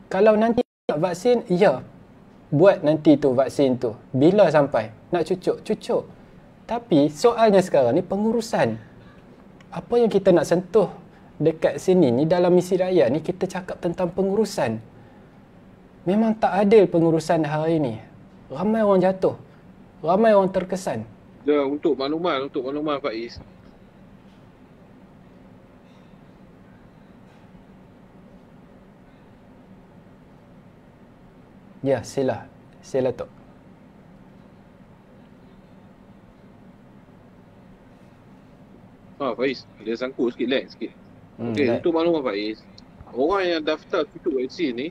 Speaker 1: Kalau nanti nak vaksin, ya, buat nanti tu vaksin tu. Bila sampai? Nak cucuk? Cucuk. Tapi soalnya sekarang ni pengurusan. Apa yang kita nak sentuh dekat sini ni, dalam misi rakyat ni kita cakap tentang pengurusan. Memang tak adil pengurusan hari ni. Ramai orang jatuh. Ramai orang terkesan.
Speaker 2: Ya, untuk makluman Faiz.
Speaker 1: Ya, sila. Sila Tok.
Speaker 2: Faiz, dia sangkut sikit, lag sikit. Okey, untuk makluman Faiz, orang yang daftar cucuk vaksin ni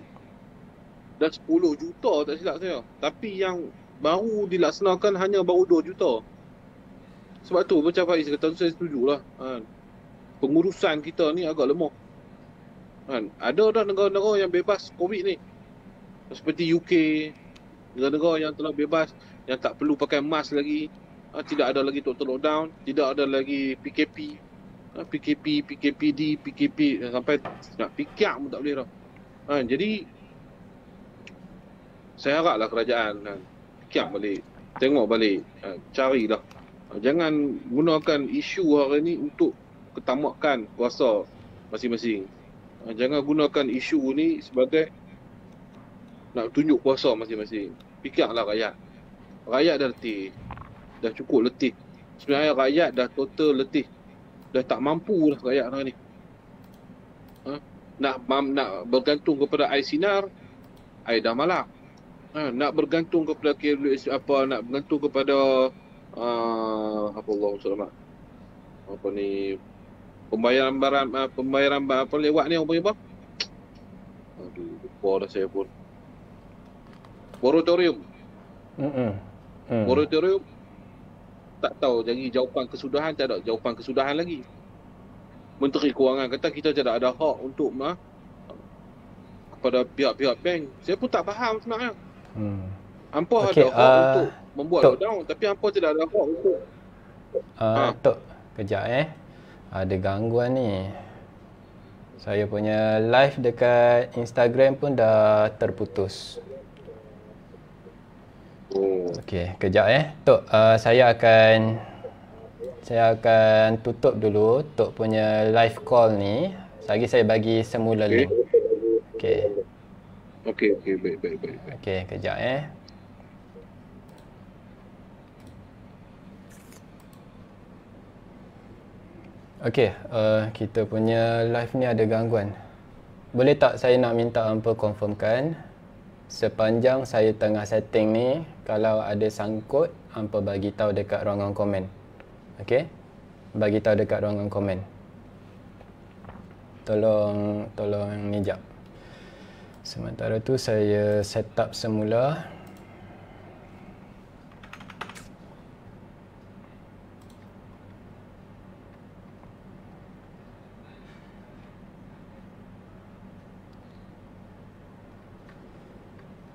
Speaker 2: dah 10 juta tak silap saya. Tapi yang baru dilaksanakan hanya baru 2 juta. Sebab tu macam Faiz kata, saya setujulah. Pengurusan kita ni agak lemah. Ada dah negara-negara yang bebas COVID ni. Seperti UK, negara-negara yang telah bebas, yang tak perlu pakai mask lagi. Tidak ada lagi total lockdown, tidak ada lagi PKP. PKPD, PKP sampai nak fikir pun tak boleh dah. Jadi saya haraplah kerajaan fikir balik, tengok balik, carilah. Jangan gunakan isu hari ni untuk ketamakan kuasa masing-masing. Jangan gunakan isu ni sebagai nak tunjuk kuasa masing-masing. Fikirlah rakyat. Rakyat dah letih. Dah cukup letih. Sebenarnya rakyat dah total letih. Dah tak mampu dah rakyat hari ni. Nak bergantung kepada air sinar, air dah malap. Nak bergantung kepada nak bergantung kepada Allahumma shalli apa ni, pembayaran apa lewat ni apa? Aduh, lupa dah saya pun. Moratorium. Moratorium. Tak tahu jadi jawapan kesudahan, tak ada jawapan kesudahan lagi. Menteri Kewangan kata kita tidak ada hak untuk kepada pihak-pihak bank. Saya pun tak faham sebenarnya. Hampa ada hak untuk membuat lockdown, tapi hampa tidak ada hak untuk
Speaker 1: Tok, kejap ada gangguan ni. Saya punya live dekat Instagram pun dah terputus. Okey, kejap Tok, saya akan tutup dulu Tok punya live call ni. Lagi saya bagi semula link.
Speaker 2: Okey, baik.
Speaker 1: Okey, kejap Okey, kita punya live ni ada gangguan. Boleh tak saya nak minta hampa confirmkan sepanjang saya tengah setting ni, kalau ada sangkut, hampa bagi tahu dekat ruangan komen. Okey? Bagi tahu dekat ruangan komen. Tolong ni jap. Sementara tu saya set up semula.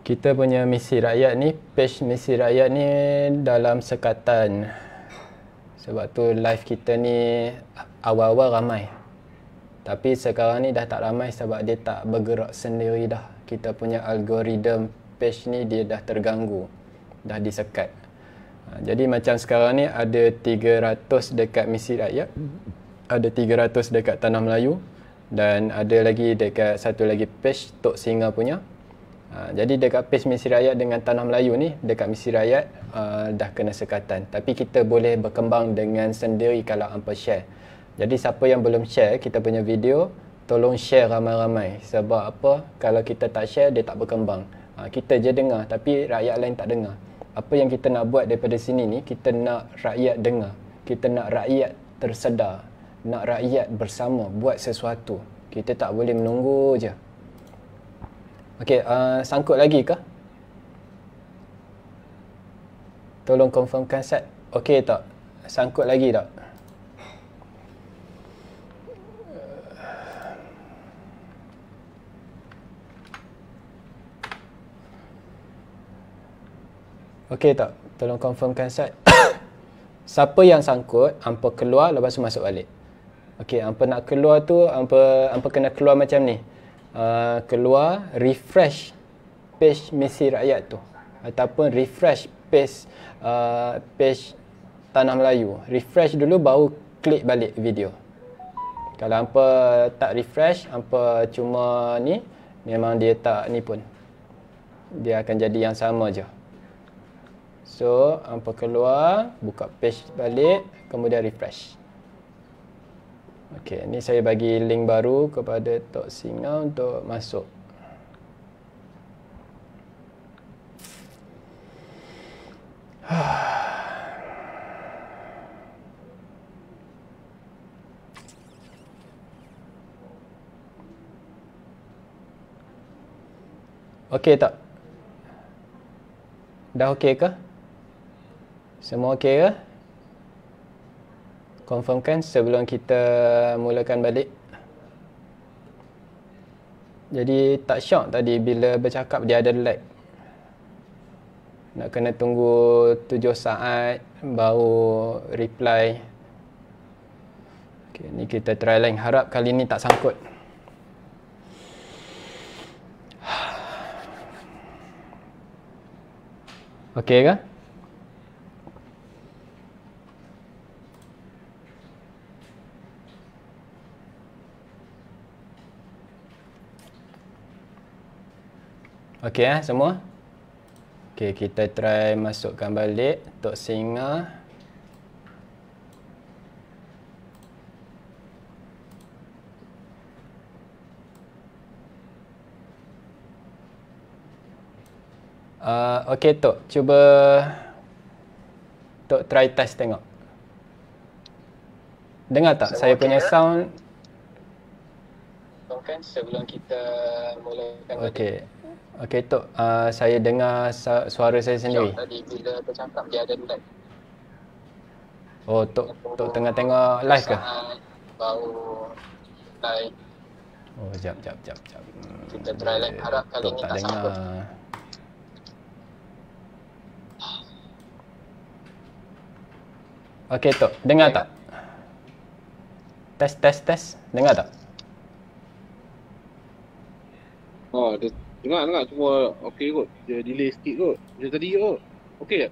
Speaker 1: Kita punya misi rakyat ni, page misi rakyat ni dalam sekatan. Sebab tu live kita ni awal-awal ramai. Tapi sekarang ni dah tak ramai sebab dia tak bergerak sendiri dah. Kita punya algoritma page ni dia dah terganggu. Dah disekat. Jadi macam sekarang ni ada 300 dekat misi rakyat. Ada 300 dekat Tanah Melayu. Dan ada lagi dekat satu lagi page Tok Singa punya. Jadi dekat page Misi Rakyat dengan Tanah Melayu ni, dekat Misi Rakyat dah kena sekatan. Tapi kita boleh berkembang dengan sendiri kalau hampa share. Jadi siapa yang belum share kita punya video, tolong share ramai-ramai. Sebab apa? Kalau kita tak share, dia tak berkembang. Kita je dengar tapi rakyat lain tak dengar. Apa yang kita nak buat daripada sini ni, kita nak rakyat dengar. Kita nak rakyat tersedar. Nak rakyat bersama buat sesuatu. Kita tak boleh menunggu je. Okey, sangkut lagi ke? Tolong confirmkan set. Okey tak? Sangkut lagi tak? Okey tak? Tolong confirmkan set. Siapa yang sangkut, hampa keluar lepas tu masuk balik. Okey, hampa nak keluar tu, hampa kena keluar macam ni. Keluar, refresh page Misi Rakyat tu ataupun refresh page Tanah Melayu. Refresh dulu baru klik balik video. Kalau hampa tak refresh, hampa cuma ni, memang dia tak ni pun, dia akan jadi yang sama je. So hampa keluar, buka page balik, kemudian refresh. Okey, ni saya bagi link baru kepada Tok Singa untuk masuk. Okey tak? Dah okey ke? Semua okey ke? Confirmkan sebelum kita mulakan balik. Jadi tak syok tadi bila bercakap dia ada lag. Nak kena tunggu 7 saat baru reply. Okay, ni kita try lain. Harap kali ni tak sangkut. Okey ke? Okey semua? Okey, kita try masukkan balik Tok Singa. Okey Tok, cuba Tok try test tengok. Dengar tak saya punya sound? Kan sebelum kita mulakan balik. Okey. Okey Tok, saya dengar suara saya sendiri. Tadi bila bercakap dia ada lag. Oh, Tok tengah tengok live ke? Baru live. Oh, jap. Kita try live, harap kali ni tak sangkut. Okey Tok, dengar tak? Test. Dengar tak?
Speaker 2: Oh, dia dengar semua okey kot. Dia delay sikit kot. Macam tadi kot. Okey tak?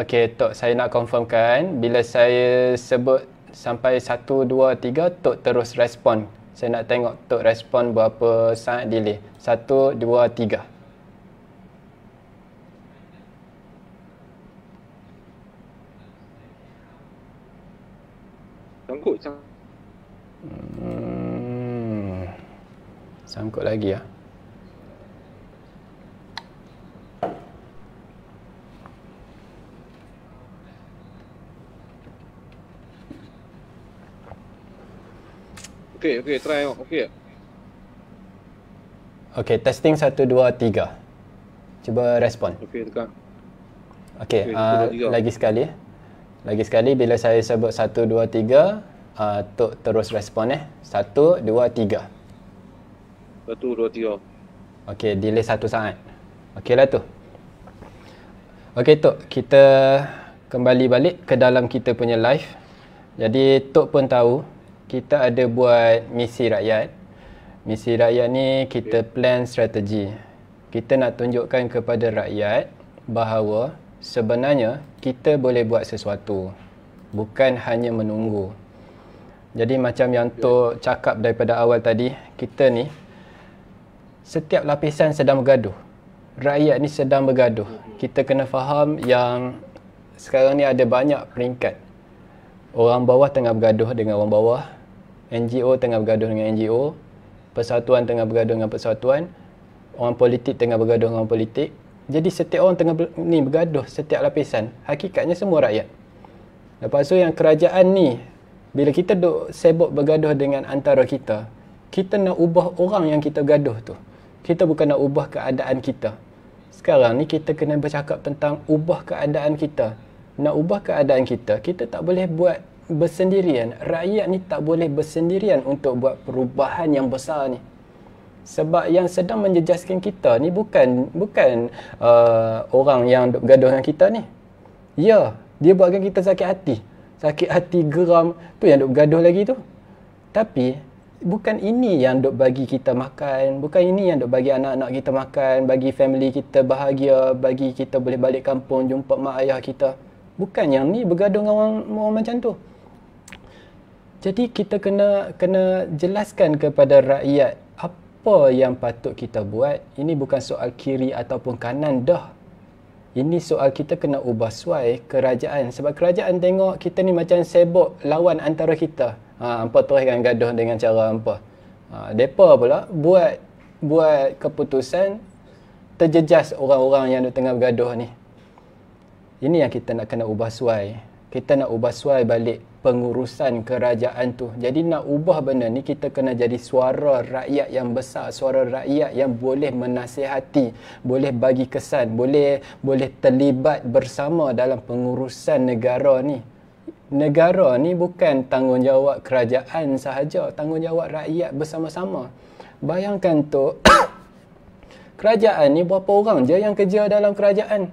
Speaker 1: Okey Tok, saya nak confirmkan bila saya sebut sampai 1, 2, 3, Tok terus respon. Saya nak tengok Tok respon berapa saat delay. 1, 2, 3. Sangkut lagi ya.
Speaker 2: Okey, try tengok. Okey tak?
Speaker 1: Okey, testing 1, 2, 3. Cuba respon.
Speaker 2: Okey, tekan.
Speaker 1: Okey, lagi sekali bila saya sebut 1, 2, 3, Tok terus respon 1, 2, 3.
Speaker 2: 1, 2, 3.
Speaker 1: Okey, delay 1 saat. Okeylah tu. Okey Tok, kita kembali balik ke dalam kita punya live. Jadi Tok pun tahu kita ada buat misi rakyat. Misi rakyat ni kita plan strategi. Kita nak tunjukkan kepada rakyat bahawa sebenarnya kita boleh buat sesuatu, bukan hanya menunggu. Jadi macam yang Tok cakap daripada awal tadi, kita ni Setiap lapisan sedang bergaduh. Rakyat ni sedang bergaduh. Kita kena faham yang sekarang ni ada banyak peringkat. Orang bawah tengah bergaduh dengan orang bawah, NGO tengah bergaduh dengan NGO, persatuan tengah bergaduh dengan persatuan, orang politik tengah bergaduh dengan orang politik. Jadi setiap orang tengah bergaduh, setiap lapisan. Hakikatnya semua rakyat. Lepas tu yang kerajaan ni, bila kita duk sibuk bergaduh dengan antara kita, kita nak ubah orang yang kita gaduh tu. Kita bukan nak ubah keadaan kita. Sekarang ni kita kena bercakap tentang ubah keadaan kita. Nak ubah keadaan kita, kita tak boleh buat bersendirian. Rakyat ni tak boleh bersendirian untuk buat perubahan yang besar ni. Sebab yang sedang menjejaskan kita ni bukan orang yang duk bergaduh dengan kita ni. Ya, dia buatkan kita sakit hati. Sakit hati, geram, tu yang duk bergaduh lagi tu. Tapi bukan ini yang duk bagi kita makan, bukan ini yang duk bagi anak-anak kita makan, bagi family kita bahagia, bagi kita boleh balik kampung jumpa mak ayah kita. Bukan yang ni bergaduh dengan orang macam tu. Jadi kita kena jelaskan kepada rakyat apa yang patut kita buat. Ini bukan soal kiri ataupun kanan dah. Ini soal kita kena ubah suai kerajaan. Sebab kerajaan tengok kita ni macam sibuk lawan antara kita. Hampa teruskan gaduh dengan cara hampa. Depa pula buat keputusan terjejas orang-orang yang tengah bergaduh ni. Ini yang kita nak kena ubah suai. Kita nak ubah suai balik pengurusan kerajaan tu. Jadi nak ubah benda ni, kita kena jadi suara rakyat yang besar, suara rakyat yang boleh menasihati, boleh bagi kesan, boleh terlibat bersama dalam pengurusan negara ni. Negara ni bukan tanggungjawab kerajaan sahaja, tanggungjawab rakyat bersama-sama. Bayangkan tu, kerajaan ni berapa orang je yang kerja dalam kerajaan?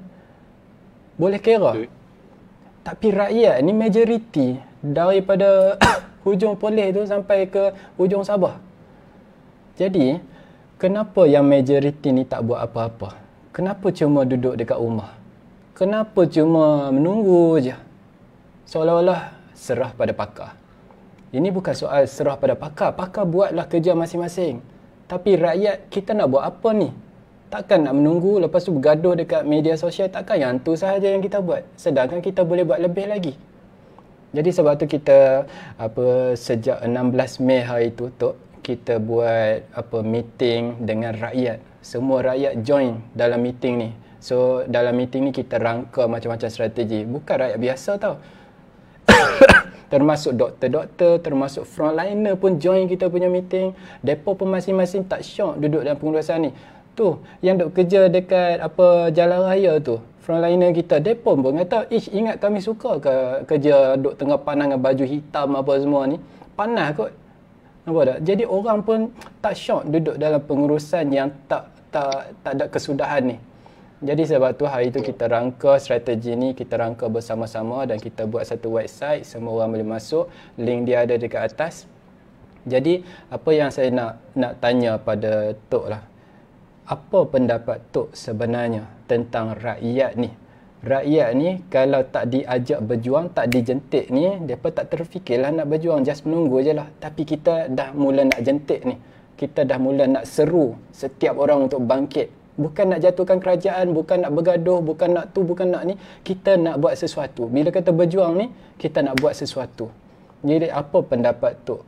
Speaker 1: Boleh kira. Tapi rakyat ni majoriti daripada hujung Perlis tu sampai ke hujung Sabah. Jadi, kenapa yang majoriti ni tak buat apa-apa? Kenapa cuma duduk dekat rumah? Kenapa cuma menunggu je? Seolah-olah serah pada pakar. Ini bukan soal serah pada pakar. Pakar buatlah kerja masing-masing. Tapi rakyat, kita nak buat apa ni? Takkan nak menunggu lepas tu bergaduh dekat media sosial. Takkan yang tu sahaja yang kita buat. Sedangkan kita boleh buat lebih lagi. Jadi sebab tu kita sejak 16 Mei hari tu kita buat meeting dengan rakyat. Semua rakyat join dalam meeting ni. So dalam meeting ni kita rangka macam-macam strategi. Bukan rakyat biasa tau. Termasuk doktor-doktor, termasuk frontliner pun join kita punya meeting. Depa pun masing-masing tak syok duduk dalam pengurusan ni. Tu yang duk kerja dekat jalan raya tu, frontliner kita, depa pun kata, ingat kami suka ke kerja duk tengah panas dengan baju hitam apa semua ni. Panas kot. Nampak tak? Jadi orang pun tak syok duduk dalam pengurusan yang tak ada kesudahan ni. Jadi sebab tu hari tu kita rangka strategi ni, kita rangka bersama-sama dan kita buat satu website, semua orang boleh masuk, link dia ada dekat atas. Jadi apa yang saya nak tanya pada Tok lah, apa pendapat Tok sebenarnya tentang rakyat ni? Rakyat ni kalau tak diajak berjuang, tak dijentik ni, mereka tak terfikirlah nak berjuang, just menunggu je lah. Tapi kita dah mula nak jentik ni. Kita dah mula nak seru setiap orang untuk bangkit. Bukan nak jatuhkan kerajaan, bukan nak bergaduh, bukan nak tu, bukan nak ni. Kita nak buat sesuatu. Bila kata berjuang ni, kita nak buat sesuatu. Jadi apa pendapat Tok?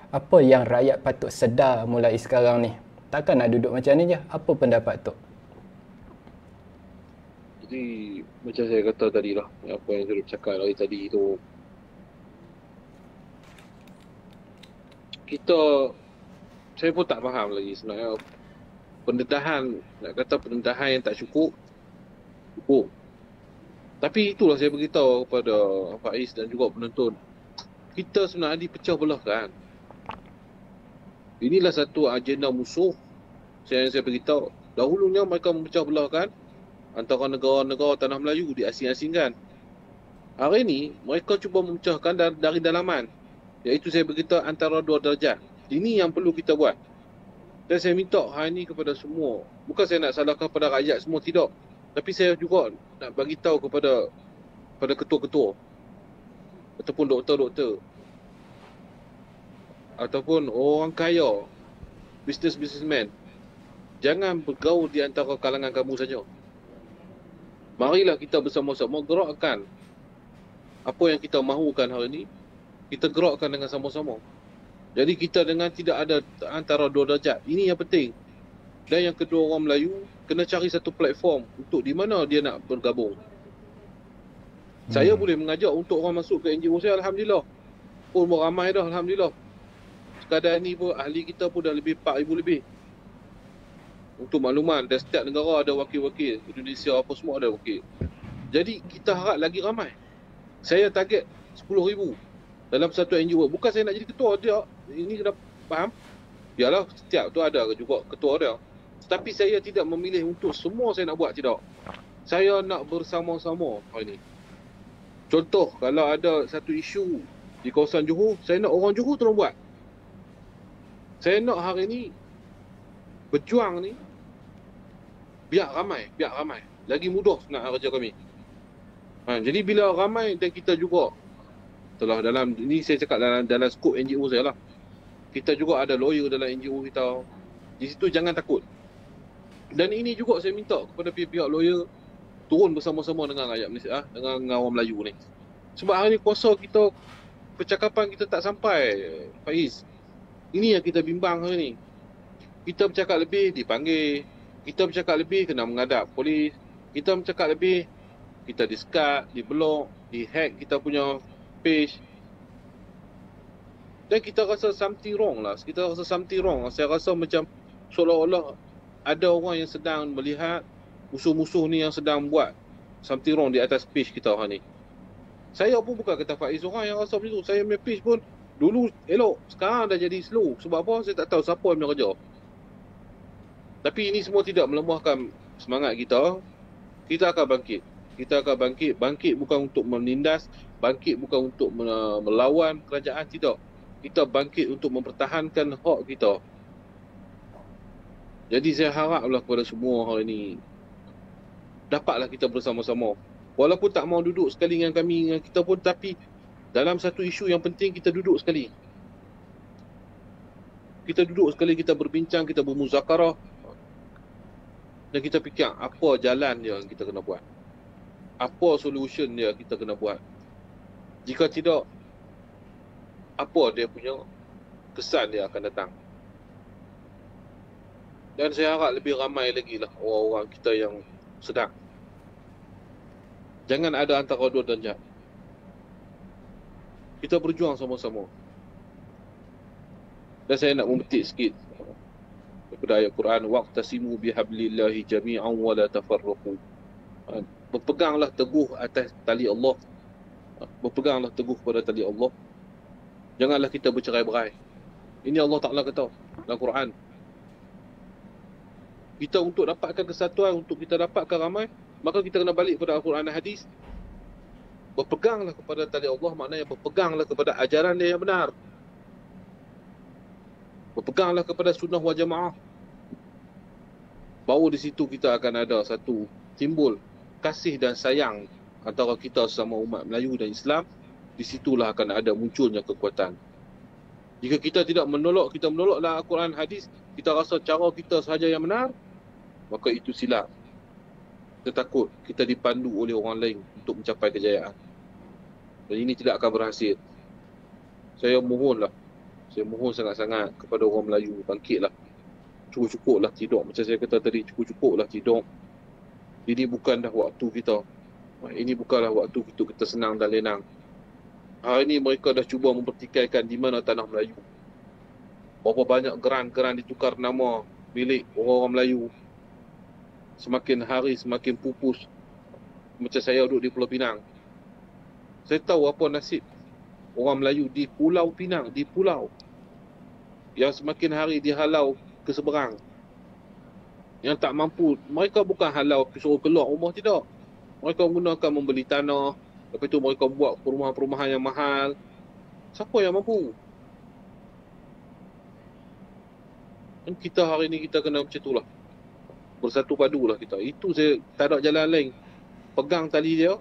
Speaker 1: Apa yang rakyat patut sedar mulai sekarang ni? Takkan nak duduk macam ni je. Apa pendapat Tok?
Speaker 2: Jadi macam saya kata tadi lah, apa yang saya cakap dari tadi tu, saya pun tak faham lagi sebenarnya pendedahan, nak kata pendedahan yang tak cukup. Tapi itulah saya beritahu kepada Faiz dan juga penonton, kita sebenarnya dipecah belahkan. Inilah satu agenda musuh yang saya beritahu. Dahulunya mereka memecah belahkan antara negara-negara tanah Melayu, diasing-asingkan. Hari ini mereka cuba memecahkan dari dalaman, iaitu saya beritahu antara dua darjat. Ini yang perlu kita buat. Dan saya minta hari ini kepada semua, bukan saya nak salahkan kepada rakyat semua, tidak. Tapi saya juga nak bagi tahu kepada ketua-ketua ataupun doktor-doktor ataupun orang kaya, businessman, jangan bergaul di antara kalangan kamu saja. Marilah kita bersama-sama gerakkan apa yang kita mahukan hari ini, kita gerakkan dengan sama-sama. Jadi kita dengan tidak ada antara dua darjat. Ini yang penting. Dan yang kedua, orang Melayu kena cari satu platform untuk di mana dia nak bergabung. Saya boleh mengajak untuk orang masuk ke NGO saya, Alhamdulillah. Pun ramai dah, Alhamdulillah. Sekadar ni pun ahli kita pun dah lebih 4,000 lebih. Untuk makluman, dan setiap negara ada wakil-wakil. Indonesia apa semua ada wakil. Jadi kita harap lagi ramai. Saya target 10,000 dalam satu NGO. Bukan saya nak jadi ketua dia. Ini kena faham. Biarlah setiap tu ada juga ketua dia. Tapi saya tidak memilih untuk semua saya nak buat, tidak. Saya nak bersama-sama hari ini. Contoh, kalau ada satu isu di kawasan Johor, saya nak orang Johor tolong buat. Saya nak hari ini berjuang ni biar ramai. Lagi mudah nak kerja kami. Jadi bila ramai dan kita juga telah dalam ini saya cakap dalam skop NGO saya lah. Kita juga ada lawyer dalam NGO kita. Di situ jangan takut. Dan ini juga saya minta kepada pihak-pihak lawyer turun bersama-sama dengan rakyat Malaysia, dengan orang Melayu ni. Sebab hari ni kuasa kita, percakapan kita tak sampai, Faiz. Ini yang kita bimbang hari ni. Kita bercakap lebih, dipanggil. Kita bercakap lebih, kena menghadap polis. Kita bercakap lebih, kita di-skat, di-block, di-hack kita punya page. Dan kita rasa something wrong lah. Saya rasa macam seolah-olah ada orang yang sedang melihat musuh-musuh ni yang sedang buat something wrong di atas page kita hari ni. Saya pun bukan kata Faiz orang yang rasa macam tu. Saya punya page pun dulu elok, sekarang dah jadi slow. Sebab apa? Saya tak tahu siapa yang kerja. Tapi ini semua tidak melemahkan semangat kita. Kita akan bangkit. Bangkit bukan untuk menindas, bangkit bukan untuk melawan kerajaan, tidak. Kita bangkit untuk mempertahankan hak kita. Jadi saya haraplah kepada semua hari ini, dapatlah kita bersama-sama. Walaupun tak mau duduk sekali dengan kami, dengan kita pun, tapi dalam satu isu yang penting kita duduk sekali. Kita duduk sekali, kita berbincang, kita bermuzakarah. Dan kita fikir apa jalan dia yang kita kena buat. Apa solution dia kita kena buat. Jika tidak, apa dia punya kesan dia akan datang. Dan saya harap lebih ramai lagi lah orang-orang kita yang sedang. Jangan ada antara dua darjat. Kita berjuang sama-sama. Dan saya nak memetik sikit daripada ayat Quran, waqtasimu bihablillahi jami'an wa la tafarraqu. Berpeganglah teguh atas tali Allah. Berpeganglah teguh pada tali Allah. Janganlah kita bercerai-berai. Ini Allah Ta'ala kata dalam Quran. Kita untuk dapatkan kesatuan, untuk kita dapatkan ramai, maka kita kena balik pada Al-Quran dan Hadis. Berpeganglah kepada tali Allah, maknanya berpeganglah kepada ajaran dia yang benar. Berpeganglah kepada sunnah wal jamaah. Baru di situ kita akan ada satu timbul kasih dan sayang antara kita sesama umat Melayu dan Islam. Di situlah akan ada munculnya kekuatan. Jika kita tidak menolak, kita menolaklah Al-Quran Hadis, kita rasa cara kita sahaja yang benar, maka itu silap. Kita takut kita dipandu oleh orang lain untuk mencapai kejayaan. Dan ini tidak akan berhasil. Saya mohon sangat-sangat kepada orang Melayu, bangkitlah. Cukup-cukuplah tidur. Macam saya kata tadi, cukup-cukuplah tidur. Ini bukan dah waktu kita. Ini bukanlah waktu kita senang dan lenang. Hari ini mereka dah cuba mempertikaikan di mana tanah Melayu. Berapa banyak geran-geran ditukar nama milik orang-orang Melayu. Semakin hari semakin pupus. Macam saya duduk di Pulau Pinang. Saya tahu apa nasib orang Melayu di Pulau Pinang, di pulau yang semakin hari dihalau ke seberang. Yang tak mampu, mereka bukan halau suruh keluar rumah, tidak. Mereka menggunakan membeli tanah. Lepas itu mereka buat perumahan-perumahan yang mahal. Siapa yang mampu? Dan kita hari ni kita kena macam itulah. Bersatu padulah kita. Itu saya tak ada jalan lain. Pegang tali dia.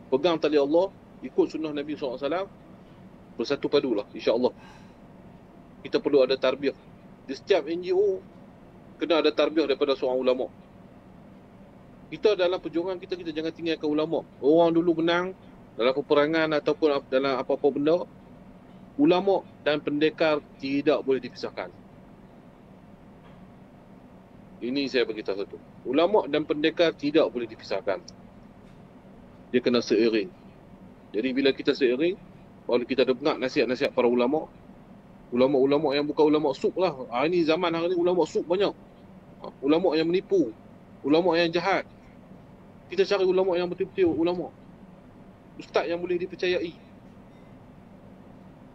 Speaker 2: Pegang tali Allah. Ikut sunnah Nabi SAW. Bersatu padulah, insya-Allah. Kita perlu ada tarbiyah. Di setiap NGO kena ada tarbiyah daripada seorang ulama. Kita dalam perjuangan kita jangan tinggalkan ulama. Orang dulu menang dalam peperangan ataupun dalam apa-apa benda, ulama dan pendekar tidak boleh dipisahkan. Ini saya beritahu satu. Ulama dan pendekar tidak boleh dipisahkan. Dia kena seiring. Jadi bila kita seiring, kalau kita dengar nasihat-nasihat para ulama, ulama-ulama yang bukan ulama suk lah. Ini zaman hari ni ulama suk banyak. Ulama yang menipu, ulama yang jahat. Kita cari ulama yang betul-betul ulama. Ustaz yang boleh dipercayai.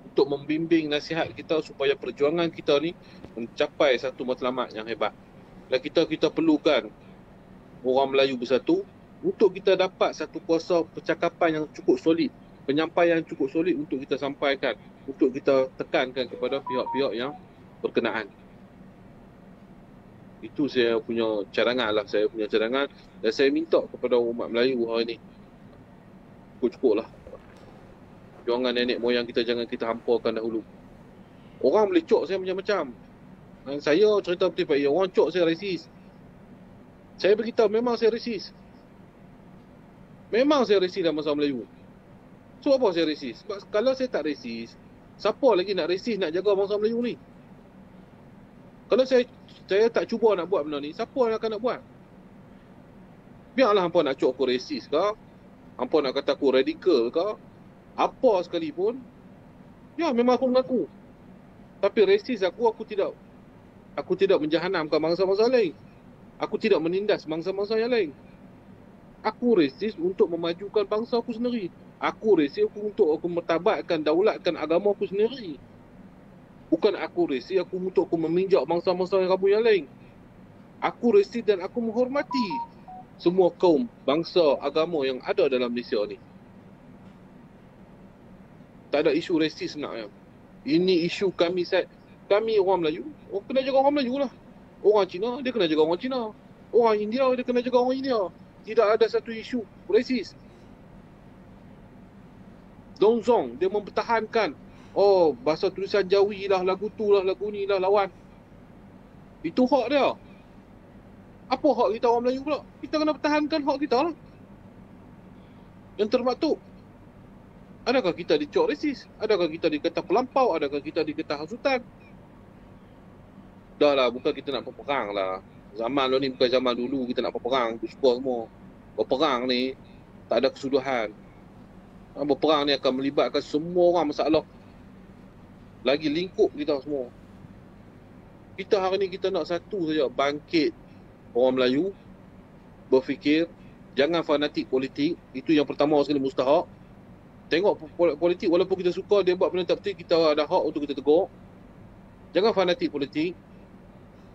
Speaker 2: Untuk membimbing nasihat kita supaya perjuangan kita ni mencapai satu matlamat yang hebat. Dan kita perlukan orang Melayu bersatu untuk kita dapat satu kuasa percakapan yang cukup solid, penyampaian yang cukup solid untuk kita sampaikan, untuk kita tekankan kepada pihak-pihak yang berkenaan. Itu saya punya cadangan lah, dan saya minta kepada umat Melayu hari ni, cukup lah. Perjuangan nenek moyang kita jangan kita hampakan dahulu. Orang boleh cok saya macam-macam. Dan saya cerita betul Pak, orang cok saya resis. Saya beritahu memang saya resis. Memang saya resis dalam masalah Melayu. So apa saya resis? Sebab kalau saya tak resis, siapa lagi nak resis nak jaga bangsa Melayu ni? Kalau saya tak cuba nak buat benda ni, siapa yang akan nak buat? Biarlah hampa nak cok aku resis ke, hampa nak kata aku radikal ke, apa sekalipun, ya memang aku mengaku. Tapi resis aku tidak menjahanamkan bangsa-bangsa lain. Aku tidak menindas bangsa-bangsa yang lain. Aku resis untuk memajukan bangsa aku sendiri. Aku resis untuk aku mertabatkan, daulatkan agama aku sendiri. Bukan aku resis untuk aku meminjak bangsa-bangsa yang kamu yang lain. Aku resis dan aku menghormati semua kaum, bangsa, agama yang ada dalam Malaysia ni. Tak ada isu resis sebenarnya. Ini isu kami orang Melayu, kena jaga orang Melayu lah. Orang Cina, dia kena jaga orang Cina. Orang India, dia kena jaga orang India. Tidak ada satu isu resis. Dong Zong, dia mempertahankan, bahasa tulisan Jawi lah, lagu tu lah, lagu ni lah, lawan. Itu hak dia. Apa hak kita orang Melayu pula? Kita kena pertahankan hak kita lah. Yang termaktub. Adakah kita dicok resis? Adakah kita dikata pelampau? Adakah kita dikata hasutan? Dah lah, bukan kita nak berperang lah. Zaman ni bukan zaman dulu kita nak berperang. Itu semua. Berperang ni tak ada kesudahan. Berperang ni akan melibatkan semua orang masalah. Lagi lingkup kita semua. Kita hari ni kita nak satu saja, bangkit orang Melayu, berfikir, jangan fanatik politik. Itu yang pertama sekali mustahak. Tengok politik, walaupun kita suka dia buat benda tak betul, kita ada hak untuk kita tegur. Jangan fanatik politik.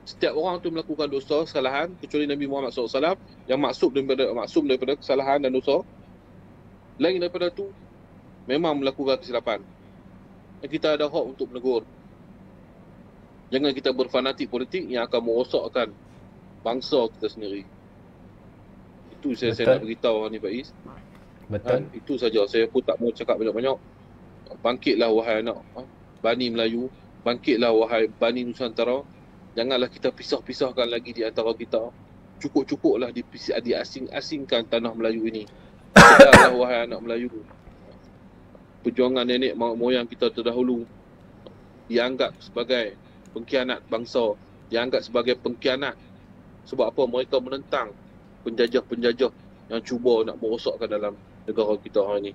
Speaker 2: Setiap orang tu melakukan dosa, kesalahan, kecuali Nabi Muhammad SAW yang maksum daripada kesalahan dan dosa. Lain daripada tu, memang melakukan kesilapan. Dan kita ada hak untuk menegur. Jangan kita berfanatik politik yang akan merosakkan bangsa kita sendiri. Itu saya nak beritahu ni Pak Is.
Speaker 1: Betul.
Speaker 2: Itu saja, saya pun tak mau cakap banyak-banyak. Bangkitlah wahai anak Bani Melayu, bangkitlah wahai Bani Nusantara. Janganlah kita pisah-pisahkan lagi di antara kita. Cukup-cukuplah diasing-asingkan tanah Melayu ini. Sedarlah wahai anak Melayu. Perjuangan nenek moyang kita terdahulu dianggap sebagai pengkhianat bangsa, dianggap sebagai pengkhianat. Sebab apa? Mereka menentang penjajah-penjajah yang cuba nak merosakkan dalam negara kita hari ni.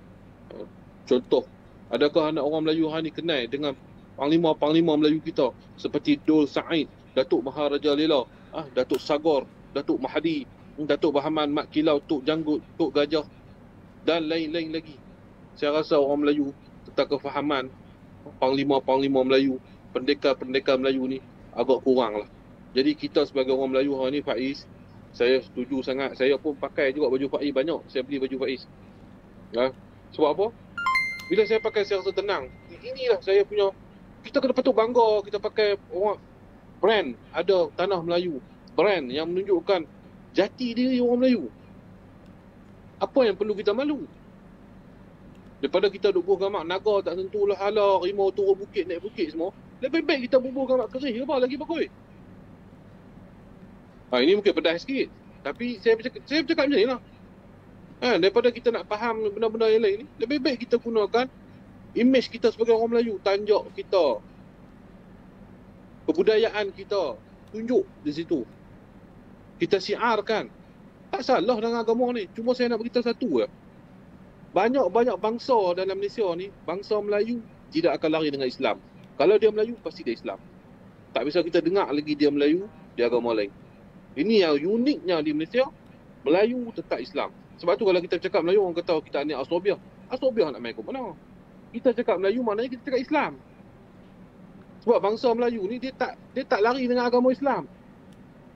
Speaker 2: Contoh, adakah anak orang Melayu hari ni kenal dengan panglima-panglima Melayu kita seperti Dul Said, Datuk Maharaja Lela, Datuk Sagor, Datuk Mahdi, Datuk Bahaman Mat Kilau, Tok Janggut, Tok Gajah dan lain-lain lagi. Saya rasa orang Melayu tentang kefahaman panglima-panglima Melayu, pendekar-pendekar Melayu ni agak kurang lah. Jadi kita sebagai orang Melayu hari ni Faiz, saya setuju sangat. Saya pun pakai juga baju Faiz banyak. Saya beli baju Faiz. Sebab apa? Bila saya pakai saya rasa tenang. Inilah saya punya, kita kena patut bangga kita pakai orang brand ada tanah Melayu. Brand yang menunjukkan jati diri orang Melayu. Apa yang perlu kita malu? Daripada kita duk bubuh gamak naga tak tentulah halah, rimau turun bukit naik bukit semua. Lebih baik kita bubuh gamak kerih apa lagi bagus. Ini mungkin pedas sikit. Tapi saya bercakap macam ni lah. Daripada kita nak faham benda-benda yang lain ni, lebih baik kita gunakan image kita sebagai orang Melayu, tanjak kita, kebudayaan kita, tunjuk di situ. Kita siarkan. Tak salah dengan agama ni. Cuma saya nak beritahu satu je. Banyak-banyak bangsa dalam Malaysia ni, bangsa Melayu tidak akan lari dengan Islam. Kalau dia Melayu, pasti dia Islam. Tak bisa kita dengar lagi dia Melayu, dia agama lain. Ini yang uniknya di Malaysia, Melayu tetap Islam. Sebab tu kalau kita cakap Melayu, orang kata kita ni Asobiah. Asobiah nak main ke mana? Kita cakap Melayu, maknanya kita cakap Islam. Sebab bangsa Melayu ni, dia tak lari dengan agama Islam.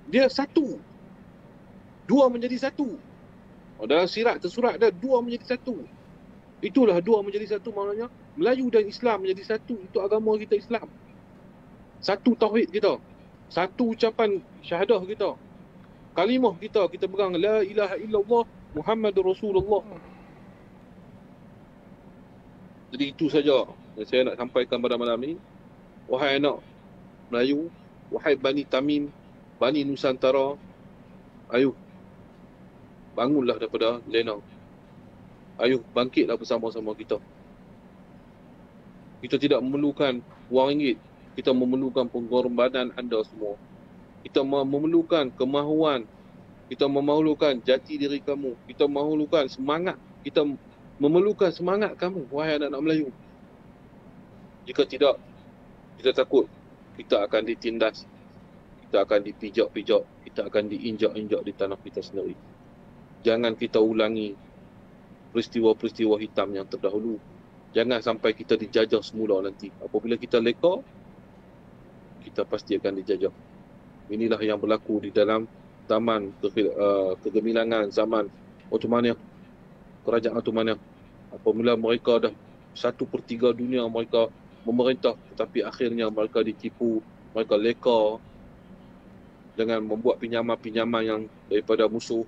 Speaker 2: Dia satu. Dua menjadi satu. Dalam sirat tersurat ada dua menjadi satu. Itulah dua menjadi satu maknanya. Melayu dan Islam menjadi satu. Itu agama kita Islam. Satu tauhid kita. Satu ucapan syahadah kita. Kalimah kita pegang la ilaha illallah Muhammadur Rasulullah. Jadi itu saja yang saya nak sampaikan pada malam ni. Wahai anak Melayu, wahai Bani Tamim, Bani Nusantara, ayo bangunlah daripada lena. Ayo bangkitlah bersama-sama kita. Kita tidak memerlukan wang ringgit. Kita memerlukan pengorbanan anda semua. Kita memerlukan kemahuan. Kita memerlukan jati diri kamu. Kita memerlukan semangat. Kita memerlukan semangat kamu, wahai anak-anak Melayu. Jika tidak, kita takut kita akan ditindas. Kita akan dipijak-pijak. Kita akan diinjak-injak di tanah kita sendiri. Jangan kita ulangi peristiwa-peristiwa hitam yang terdahulu. Jangan sampai kita dijajah semula nanti. Apabila kita leka, kita pasti akan dijajah. Inilah yang berlaku di dalam zaman kegemilangan zaman Ottomania, kerajaan Ottomania. Apabila mereka dah 1/3 dunia mereka memerintah, tetapi akhirnya mereka ditipu, mereka leka dengan membuat pinjaman-pinjaman yang daripada musuh,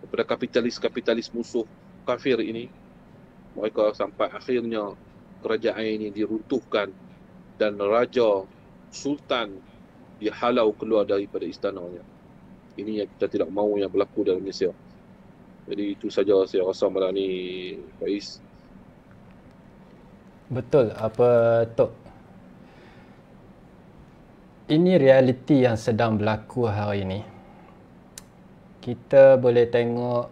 Speaker 2: daripada kapitalis musuh kafir ini. Mereka sampai akhirnya kerajaan ini diruntuhkan dan raja sultan dihalau keluar daripada istananya. Ini yang kita tidak mahu yang berlaku dalam Malaysia. Jadi itu saja saya rasa malam ni, Faiz.
Speaker 1: Betul apa Tok. Ini realiti yang sedang berlaku hari ini. Kita boleh tengok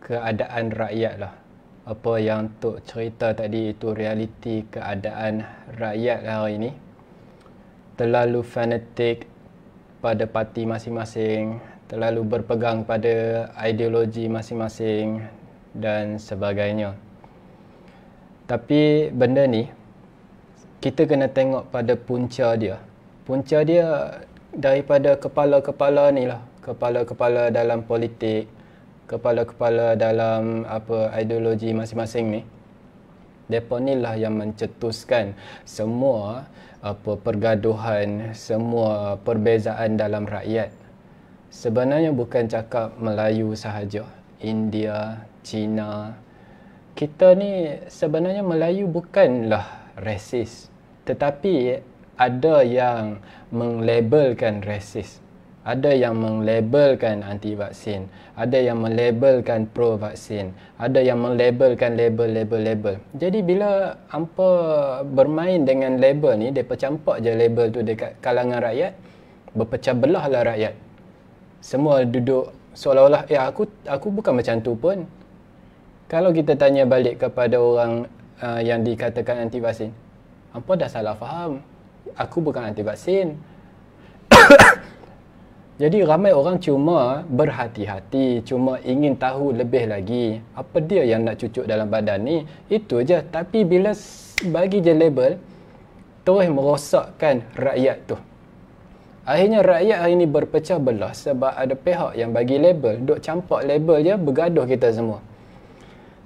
Speaker 1: keadaan rakyat lah. Apa yang Tok cerita tadi itu realiti keadaan rakyat hari ini. Terlalu fanatik pada parti masing-masing, terlalu berpegang pada ideologi masing-masing dan sebagainya. Tapi benda ni, kita kena tengok pada punca dia. Punca dia daripada kepala-kepala ni lah. Kepala-kepala dalam politik, kepala-kepala dalam ideologi masing-masing ni. Mereka ni lah yang mencetuskan semua pergaduhan, semua perbezaan dalam rakyat. Sebenarnya bukan cakap Melayu sahaja, India, Cina. Kita ni sebenarnya Melayu bukanlah resis, tetapi ada yang menglabelkan resis. Ada yang menglabelkan anti-vaksin, ada yang melabelkan pro-vaksin, ada yang melabelkan label. Jadi bila hampa bermain dengan label ni, depa campak je label tu dekat kalangan rakyat, berpecah belahlah rakyat. Semua duduk seolah-olah aku bukan macam tu pun. Kalau kita tanya balik kepada orang yang dikatakan anti-vaksin, hampa dah salah faham. Aku bukan anti-vaksin. Jadi ramai orang cuma berhati-hati, cuma ingin tahu lebih lagi apa dia yang nak cucuk dalam badan ni. Itu je. Tapi bila bagi je label, terus merosakkan rakyat tu. Akhirnya rakyat hari ni berpecah belah sebab ada pihak yang bagi label, duk campak label je, bergaduh kita semua.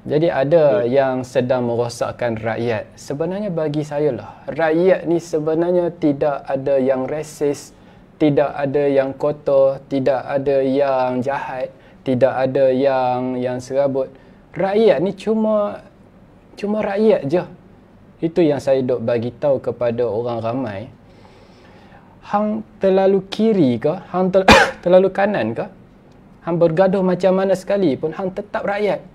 Speaker 1: Jadi ada yang sedang merosakkan rakyat. Sebenarnya bagi saya lah, rakyat ni sebenarnya tidak ada yang resis, tidak ada yang kotor, tidak ada yang jahat, tidak ada yang serabut. Rakyat ni cuma rakyat je. Itu yang saya dok bagi tahu kepada orang ramai. hang terlalu kiri ke, hang terlalu kanan ke, hang bergaduh macam mana sekali pun, hang tetap rakyat.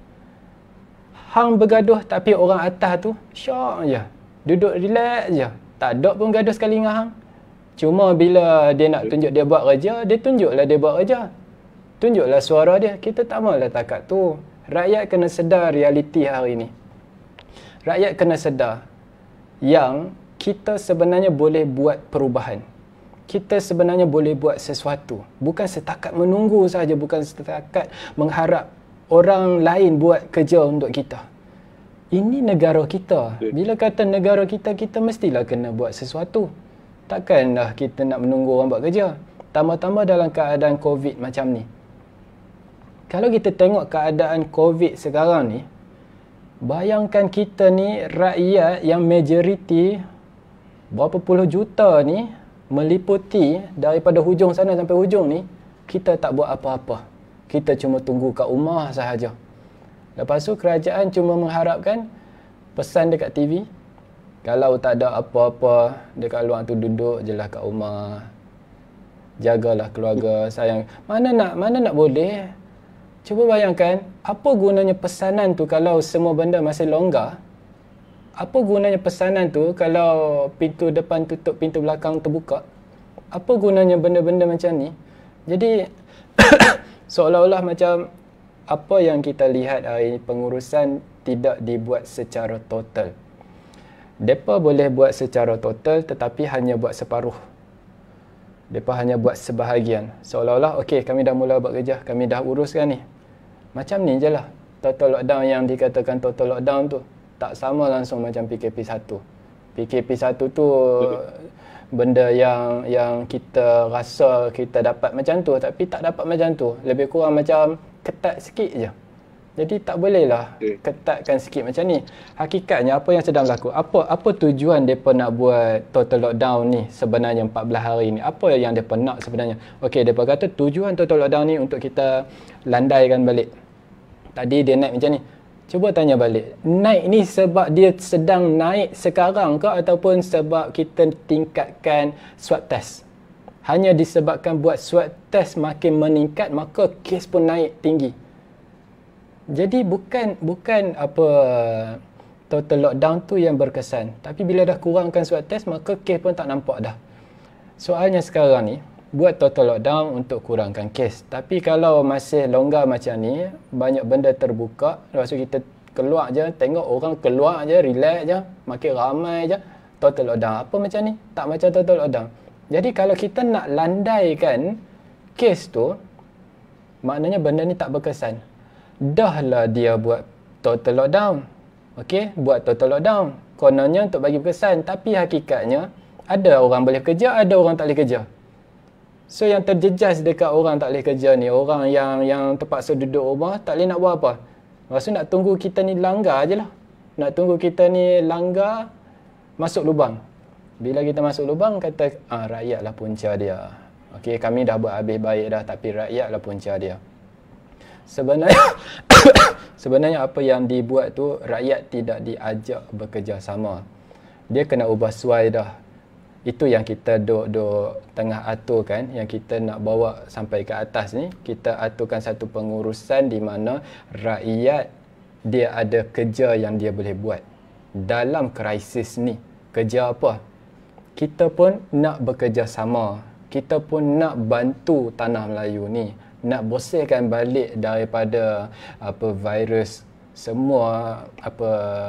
Speaker 1: Hang bergaduh tapi orang atas tu syok je, duduk relax je, tak ada pun gaduh sekali dengan hang. Cuma bila dia nak tunjuk dia buat kerja, dia tunjuklah dia buat kerja, tunjuklah suara dia. Kita tak maulah takat tu. Rakyat kena sedar realiti hari ni. Rakyat kena sedar yang kita sebenarnya boleh buat perubahan. Kita sebenarnya boleh buat sesuatu. Bukan setakat menunggu saja, bukan setakat mengharap orang lain buat kerja untuk kita. Ini negara kita. Bila kata negara kita, kita mestilah kena buat sesuatu. Takkanlah kita nak menunggu orang buat kerja. Tambah-tambah dalam keadaan COVID macam ni. Kalau kita tengok keadaan COVID sekarang ni, bayangkan kita ni rakyat yang majoriti berapa puluh juta ni meliputi daripada hujung sana sampai hujung ni, kita tak buat apa-apa. Kita cuma tunggu kat rumah sahaja. Lepas tu kerajaan cuma mengharapkan pesan dekat TV. Kalau tak ada apa-apa dekat luar tu, duduk je lah kat rumah. Jagalah keluarga, sayang. Mana nak boleh. Cuba bayangkan, apa gunanya pesanan tu kalau semua benda masih longgar? Apa gunanya pesanan tu kalau pintu depan tutup, pintu belakang terbuka? Apa gunanya benda-benda macam ni? Jadi, seolah-olah macam apa yang kita lihat hari ini, pengurusan tidak dibuat secara total. Mereka boleh buat secara total tetapi hanya buat separuh. Mereka hanya buat sebahagian. Seolah-olah, okey, kami dah mula buat kerja, kami dah uruskan ni. Macam ni je lah. Total lockdown yang dikatakan total lockdown tu tak sama langsung macam PKP1. PKP1 tu benda yang kita rasa kita dapat macam tu, tapi tak dapat macam tu. Lebih kurang macam ketat sikit je. Jadi tak bolehlah ketatkan sikit macam ni. Hakikatnya apa yang sedang berlaku? Apa tujuan mereka nak buat total lockdown ni sebenarnya 14 hari ni? Apa yang mereka nak sebenarnya? Okey, mereka kata tujuan total lockdown ni untuk kita landaikan balik. Tadi dia naik macam ni. Cuba tanya balik. Naik ni sebab dia sedang naik sekarang ke ataupun sebab kita tingkatkan swab test? Hanya disebabkan buat swab test makin meningkat, maka kes pun naik tinggi. Jadi bukan apa total lockdown tu yang berkesan. Tapi bila dah kurangkan swab test, maka kes pun tak nampak dah. Soalnya sekarang ni, buat total lockdown untuk kurangkan kes. Tapi kalau masih longgar macam ni, banyak benda terbuka, lepas tu kita keluar je, tengok orang keluar je, relax je, makin ramai je, total lockdown. Apa macam ni? Tak macam total lockdown. Jadi kalau kita nak landaikan kes tu, maknanya benda ni tak berkesan. Dahlah dia buat total lockdown. Okey, buat total lockdown. Kononnya untuk bagi berkesan, tapi hakikatnya ada orang boleh kerja, ada orang tak boleh kerja. So yang terjejas dekat orang tak boleh kerja ni, orang yang terpaksa duduk rumah, tak boleh nak buat apa. Lepas tu nak tunggu kita ni langgar je lah. Nak tunggu kita ni langgar, masuk lubang. Bila kita masuk lubang, kata rakyatlah punca dia. Okey, kami dah buat habis baik dah, tapi rakyatlah punca dia. Sebenarnya apa yang dibuat tu, rakyat tidak diajak bekerjasama. Dia kena ubah suai dah. Itu yang kita duk tengah atur kan, yang kita nak bawa sampai ke atas ni. Kita aturkan satu pengurusan di mana rakyat dia ada kerja yang dia boleh buat dalam krisis ni. Kerja apa? Kita pun nak bekerjasama. Kita pun nak bantu tanah Melayu ni, nak bersihkan balik daripada virus, semua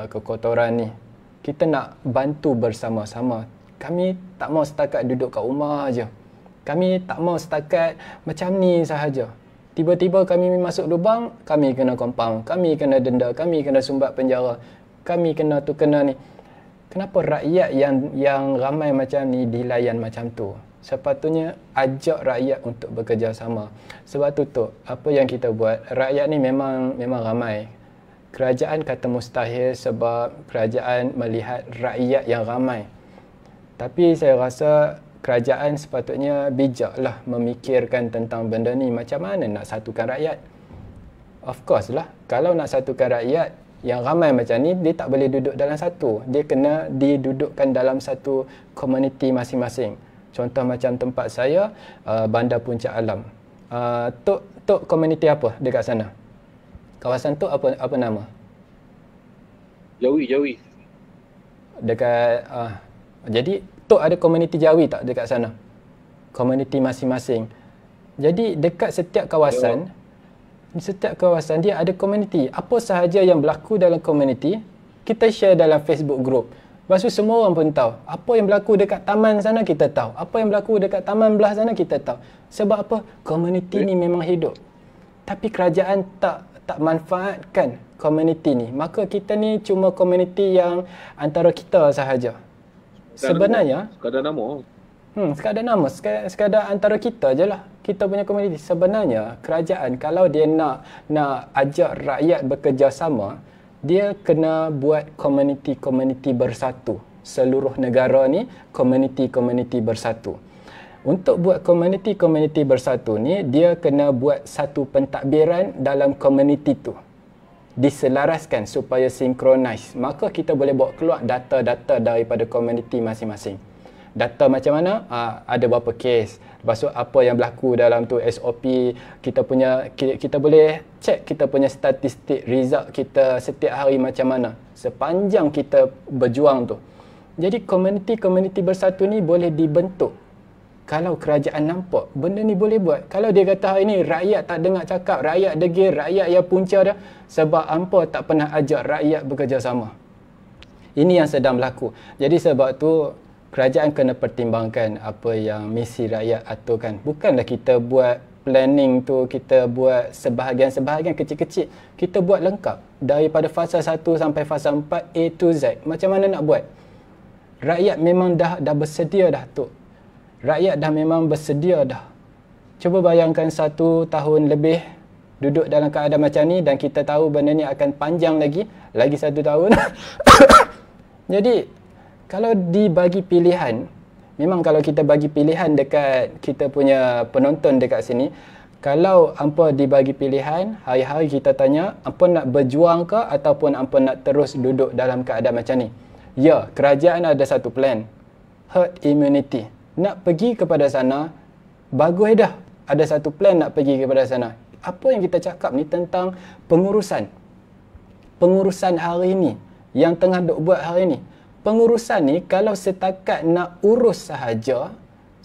Speaker 1: kekotoran ni. Kita nak bantu bersama-sama. Kami tak mau setakat duduk kat rumah aja. Kami tak mau setakat macam ni sahaja. Tiba-tiba kami masuk lubang, kami kena compound, kami kena denda, kami kena sumbat penjara, kami kena tu kena ni. Kenapa rakyat yang ramai macam ni dilayan macam tu? Sepatutnya ajak rakyat untuk bekerjasama. Sebab tu apa yang kita buat, rakyat ni memang ramai. Kerajaan kata mustahil sebab kerajaan melihat rakyat yang ramai. Tapi saya rasa kerajaan sepatutnya bijaklah memikirkan tentang benda ni. Macam mana nak satukan rakyat? Of course lah, kalau nak satukan rakyat yang ramai macam ni, dia tak boleh duduk dalam satu. Dia kena didudukkan dalam satu komuniti masing-masing. Contoh macam tempat saya, Bandar Puncak Alam. Tok komuniti apa dekat sana? Kawasan tu apa nama?
Speaker 2: Jawi.
Speaker 1: Dekat jadi Tok ada komuniti Jawi tak dekat sana? Komuniti masing-masing. Jadi dekat setiap kawasan dia ada komuniti. Apa sahaja yang berlaku dalam komuniti, kita share dalam Facebook group. Lepas tu semua orang pun tahu. Apa yang berlaku dekat taman sana kita tahu. Apa yang berlaku dekat taman belah sana kita tahu. Sebab apa? Komuniti ni memang hidup. Tapi kerajaan tak manfaatkan komuniti ni. Maka kita ni cuma komuniti yang antara kita sahaja. Sebenarnya
Speaker 2: sekadar nama.
Speaker 1: Sekadar nama, sekadar antara kita je lah. Kita punya komuniti. Sebenarnya kerajaan kalau dia nak ajak rakyat bekerjasama, dia kena buat komuniti-komuniti bersatu. Seluruh negara ni komuniti-komuniti bersatu. Untuk buat komuniti-komuniti bersatu ni, dia kena buat satu pentadbiran dalam komuniti tu. Diselaraskan supaya sinkronis. Maka kita boleh bawa keluar data-data daripada komuniti masing-masing. Data macam mana? Ada berapa kes. Lepas tu apa yang berlaku dalam tu, SOP. Kita boleh cek kita punya statistik, result kita setiap hari macam mana. Sepanjang kita berjuang tu. Jadi komuniti-komuniti bersatu ni boleh dibentuk. Kalau kerajaan nampak benda ni boleh buat. Kalau dia kata hari ni rakyat tak dengar cakap, rakyat degil, rakyat yang punca dia. Sebab hampa tak pernah ajak rakyat bekerjasama. Ini yang sedang berlaku. Jadi sebab tu kerajaan kena pertimbangkan apa yang misi rakyat aturkan. Bukanlah kita buat planning tu, kita buat sebahagian-sebahagian kecil-kecil. Kita buat lengkap. Daripada fasa 1 sampai fasa 4, A to Z. Macam mana nak buat? Rakyat memang dah bersedia dah tu. Rakyat dah memang bersedia dah. Cuba bayangkan 1 tahun lebih duduk dalam keadaan macam ni dan kita tahu benda ni akan panjang lagi 1 tahun. Jadi kalau dibagi pilihan, memang kalau kita bagi pilihan dekat kita punya penonton dekat sini, kalau hampa dibagi pilihan, hari-hari kita tanya, hampa nak berjuang ke ataupun hampa nak terus duduk dalam keadaan macam ni? Ya, kerajaan ada satu plan. Herd immunity. Nak pergi kepada sana, bagus dah. Ada satu plan nak pergi kepada sana. Apa yang kita cakap ni tentang pengurusan. Pengurusan hari ni. Yang tengah duk buat hari ni. Pengurusan ni kalau setakat nak urus sahaja,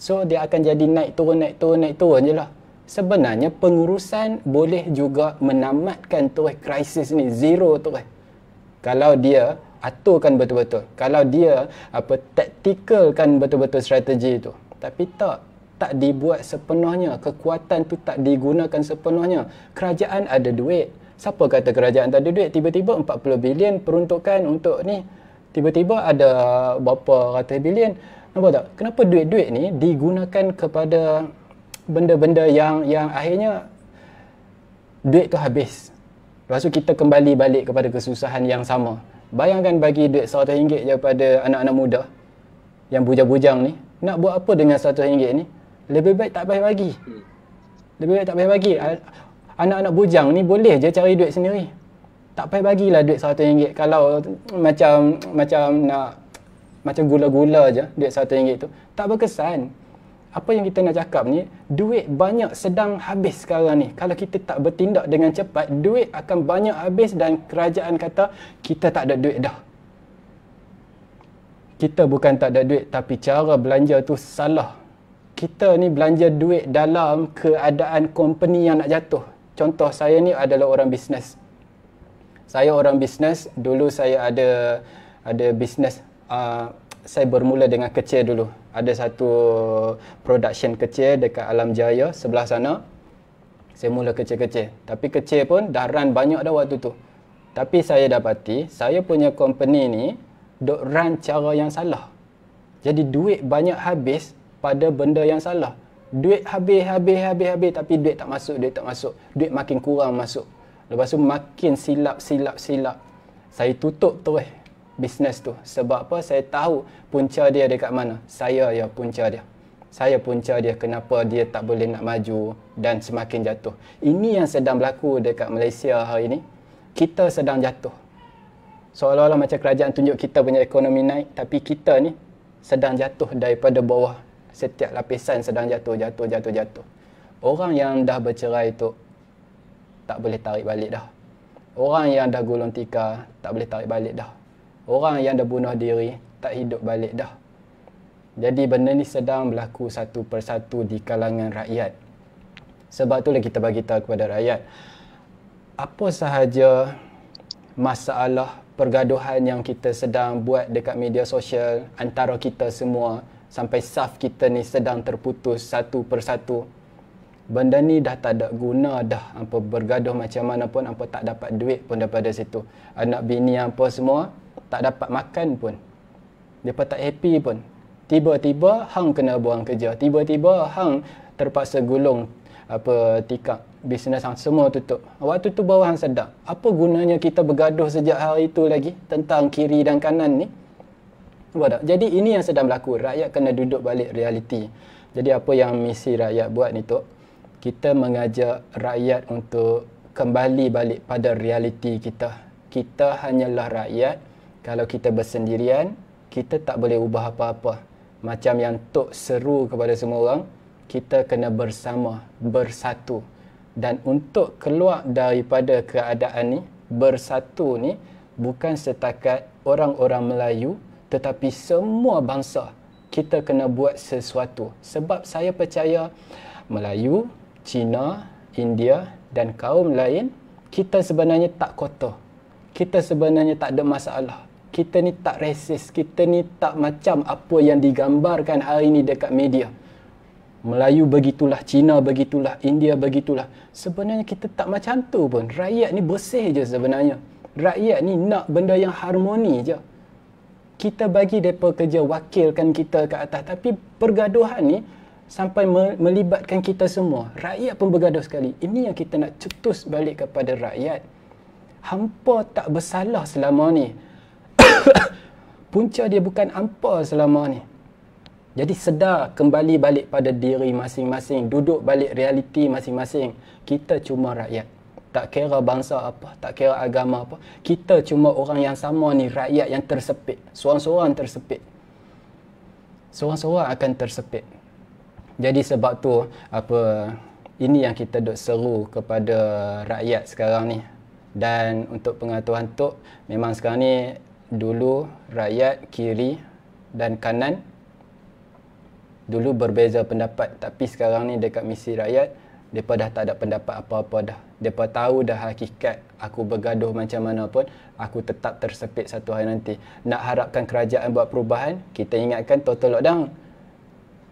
Speaker 1: so dia akan jadi naik turun je lah. Sebenarnya pengurusan boleh juga menamatkan terus krisis ni, zero terus. Kalau dia aturkan betul-betul. Kalau dia taktikalkan betul-betul strategi itu. Tapi tak dibuat sepenuhnya. Kekuatan tu tak digunakan sepenuhnya. Kerajaan ada duit. Siapa kata kerajaan tak ada duit? Tiba-tiba 40 bilion peruntukan untuk ni. Tiba-tiba ada berapa ratus bilion. Nampak tak? Kenapa duit-duit ni digunakan kepada benda-benda yang akhirnya duit tu habis. Lepas tu kita kembali balik kepada kesusahan yang sama. Bayangkan bagi duit RM100 je pada anak-anak muda yang bujang-bujang ni. Nak buat apa dengan RM100 ni? Lebih baik tak payah bagi. Lebih baik tak payah bagi. Anak-anak bujang ni boleh je cari duit sendiri. Tak payah bagilah duit RM100. Kalau macam gula-gula je duit RM100 tu, tak berkesan. Apa yang kita nak cakap ni, duit banyak sedang habis sekarang ni. Kalau kita tak bertindak dengan cepat, duit akan banyak habis dan kerajaan kata, kita tak ada duit dah. Kita bukan tak ada duit, tapi cara belanja tu salah. Kita ni belanja duit dalam keadaan company yang nak jatuh. Contoh, saya ni adalah orang bisnes. Saya orang bisnes, dulu saya ada bisnes. Saya bermula dengan kecil dulu. Ada satu production kecil dekat Alam Jaya sebelah sana. Saya mula kecil-kecil. Tapi kecil pun dah run banyak dah waktu tu. Tapi saya dapati, saya punya company ni duk run cara yang salah. Jadi duit banyak habis pada benda yang salah. Duit habis, tapi duit tak masuk. Duit makin kurang masuk. Lepas tu makin silap. Saya tutup terus bisnes tu. Sebab apa? Saya tahu punca dia dekat mana. Saya punca dia. Saya punca dia kenapa dia tak boleh nak maju dan semakin jatuh. Ini yang sedang berlaku dekat Malaysia hari ini. Kita sedang jatuh. Seolah-olah macam kerajaan tunjuk kita punya ekonomi naik, tapi kita ni sedang jatuh daripada bawah. Setiap lapisan sedang jatuh. Orang yang dah bercerai tu tak boleh tarik balik dah. Orang yang dah gulung tikar tak boleh tarik balik dah. Orang yang dah bunuh diri tak hidup balik dah. Jadi benda ni sedang berlaku satu persatu di kalangan rakyat. Sebab itulah kita bagi tahu kepada rakyat, apa sahaja masalah pergaduhan yang kita sedang buat dekat media sosial antara kita semua, sampai saf kita ni sedang terputus satu persatu. Benda ni dah tak ada guna dah. Apa bergaduh macam mana pun, apa tak dapat duit pun daripada situ. Anak bini apa semua tak dapat makan pun. Mereka tak happy pun. Tiba-tiba hang kena buang kerja. Tiba-tiba hang terpaksa gulung tikar. Bisnes hang semua tutup. Waktu tu baru hang sedar. Apa gunanya kita bergaduh sejak hari itu lagi tentang kiri dan kanan ni? Jadi ini yang sedang berlaku. Rakyat kena duduk balik realiti. Jadi apa yang misi rakyat buat ni tu, kita mengajak rakyat untuk kembali balik pada realiti kita. Kita hanyalah rakyat. Kalau kita bersendirian, kita tak boleh ubah apa-apa. Macam yang Tok seru kepada semua orang, kita kena bersama, bersatu. Dan untuk keluar daripada keadaan ni, bersatu ni bukan setakat orang-orang Melayu, tetapi semua bangsa. Kita kena buat sesuatu. Sebab saya percaya Melayu, Cina, India dan kaum lain, kita sebenarnya tak kotor. Kita sebenarnya tak ada masalah. Kita ni tak resis. Kita ni tak macam apa yang digambarkan hari ni dekat media. Melayu begitulah, Cina begitulah, India begitulah. Sebenarnya kita tak macam tu pun. Rakyat ni bersih je sebenarnya. Rakyat ni nak benda yang harmoni je. Kita bagi mereka kerja, wakilkan kita ke atas. Tapi pergaduhan ni sampai melibatkan kita semua. Rakyat pun bergaduh sekali. Ini yang kita nak cetus balik kepada rakyat. Hampa tak bersalah selama ni. Punca dia bukan hampa selama ni. Jadi sedar, kembali balik pada diri masing-masing. Duduk balik realiti masing-masing. Kita cuma rakyat. Tak kira bangsa apa, tak kira agama apa. Kita cuma orang yang sama ni, rakyat yang tersepit. Seorang-seorang tersepit. Seorang-seorang akan tersepit. Jadi sebab tu ini yang kita duk seru kepada rakyat sekarang ni. Dan untuk pengetahuan Tok, memang sekarang ni dulu rakyat kiri dan kanan dulu berbeza pendapat, tapi sekarang ni dekat misi rakyat depa dah tak ada pendapat apa-apa dah. Depa tahu dah hakikat aku bergaduh macam mana pun aku tetap tersepit satu hari nanti. Nak harapkan kerajaan buat perubahan, kita ingatkan total lockdown.